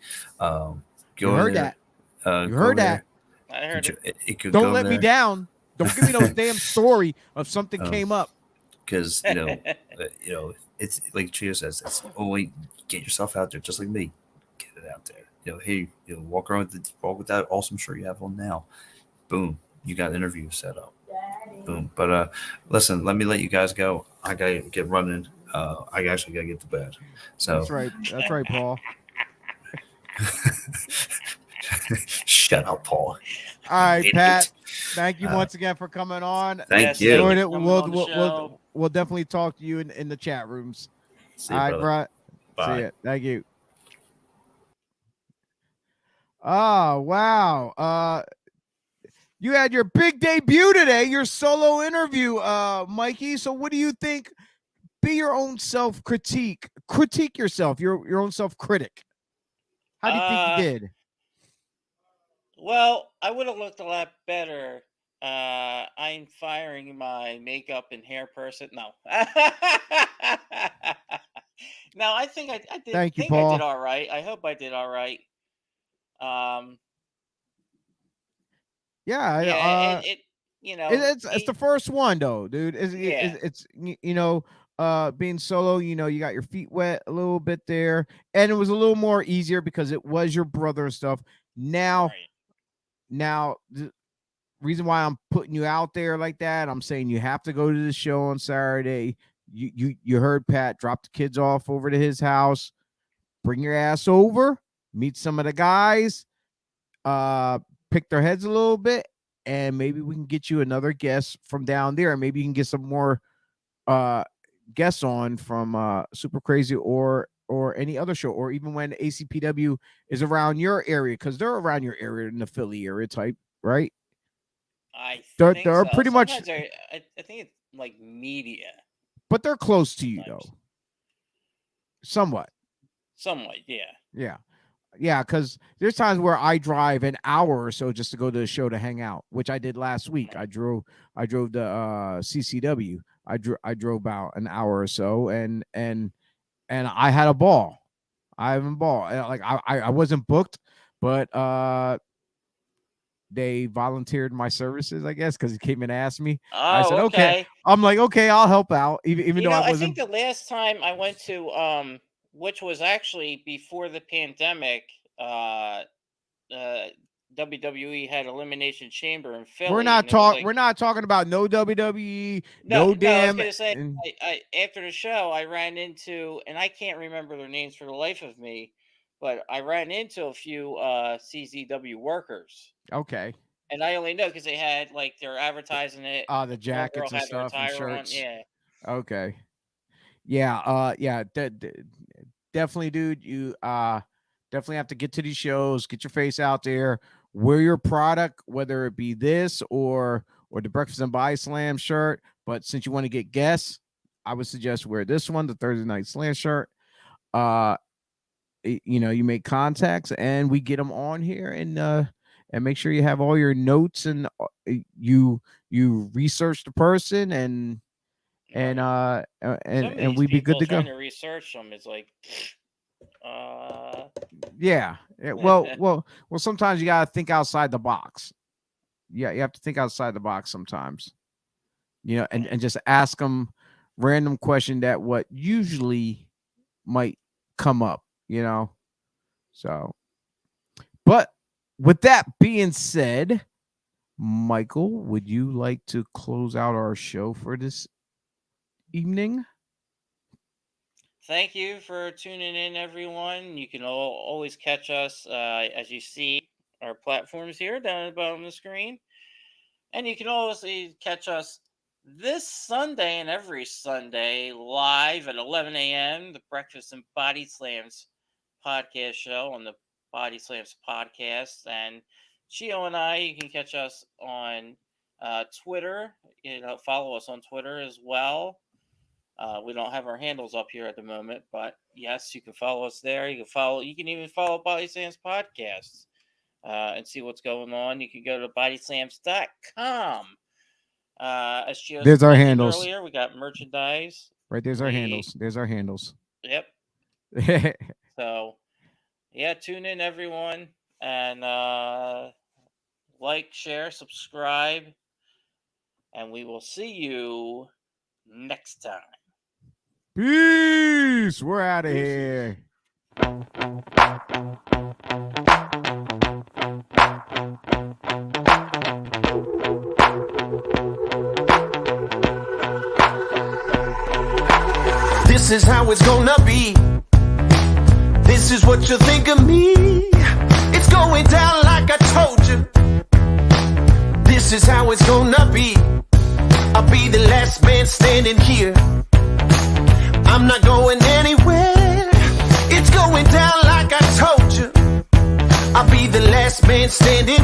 You heard that. You heard that. I heard it. Don't let me down. Don't give me no damn story of something came up. Because it's like Chia says. It's only get yourself out there, just like me. Get it out there. Hey, walk around with that awesome shirt you have on now. Boom, you got an interview set up. Boom. But listen, let me let you guys go. I gotta get running. I actually gotta get to bed. So that's right, Paul. Shut up, Paul. All right, Pat. Thank you once again for coming on. Thank you. We'll definitely talk to you in the chat rooms. See you, all right, bro. Bye. See ya. Thank you. Oh, wow. You had your big debut today, your solo interview, Mikey. So what do you think? Be your own self-critique. Critique yourself, your own self-critic. How do you think you did? Well, I would have looked a lot better. I'm firing my makeup and hair person. No. No, I think I did. Thank you, I Paul. did all right. I hope I did all right. Yeah, it's the first one though, dude. It's being solo, you got your feet wet a little bit there, and it was a little more easier because it was your brother and stuff. Now the reason why I'm putting you out there like that, I'm saying you have to go to the show on Saturday. You heard Pat drop the kids off over to his house. Bring your ass over, meet some of the guys, pick their heads a little bit, and maybe we can get you another guest from down there. Maybe you can get some more guests on from Super Crazy or any other show, or even when ACPW is around your area, because they're around your area in the Philly area type, right? They're so. Pretty Sometimes much. I think it's like media, but they're close to you though. Somewhat, yeah. Because there's times where I drive an hour or so just to go to the show to hang out, which I did last week. I drove to CCW. I drove about an hour or so, and I had a ball. I wasn't booked, but they volunteered my services, I guess, because he came and asked me. I said, okay. I'm like, okay, I'll help out, even though I wasn't. I think the last time I went to which was actually before the pandemic, WWE had Elimination Chamber in Philly. We're not talking about no WWE, no damn. I was gonna say, I after the show, I ran into, and I can't remember their names for the life of me, but I ran into a few CZW workers. Okay. And I only know because they had they're advertising it. The jackets and stuff and shirts. Yeah. Okay. Yeah. Definitely, dude. You definitely have to get to these shows, get your face out there, wear your product, whether it be this or the Breakfast and Body Slam shirt. But since you want to get guests, I would suggest wear this one, the Thursday Night Slam shirt. You make contacts, and we get them on here, and make sure you have all your notes, and you research the person, and we'd be good to go. Trying to research them is like, yeah. Well, sometimes you gotta think outside the box. Yeah, you have to think outside the box sometimes. And just ask them random question that what usually might come up. So, but with that being said, Michael, would you like to close out our show for this evening? Thank you for tuning in, everyone. You can always catch us, as you see our platforms here down at the bottom of the screen. And you can always catch us this Sunday and every Sunday live at 11 a.m., the Breakfast and Body Slams podcast show on the Body Slams podcast. And Chio and I, you can catch us on Twitter. Follow us on Twitter as well. We don't have our handles up here at the moment, but yes, you can follow us there. You can even follow Body Slams podcasts and see what's going on. You can go to bodyslams.com. As Chio there's our handles earlier, we got merchandise. Right, there's our handles. There's our handles. Yep. So, yeah, tune in, everyone, and like, share, subscribe, and we will see you next time. Peace. We're out of here. This is how it's gonna be. This is what you think of me. It's going down like I told you. This is how it's gonna be. I'll be the last man standing here. I'm not going anywhere. It's going down like I told you. I'll be the last man standing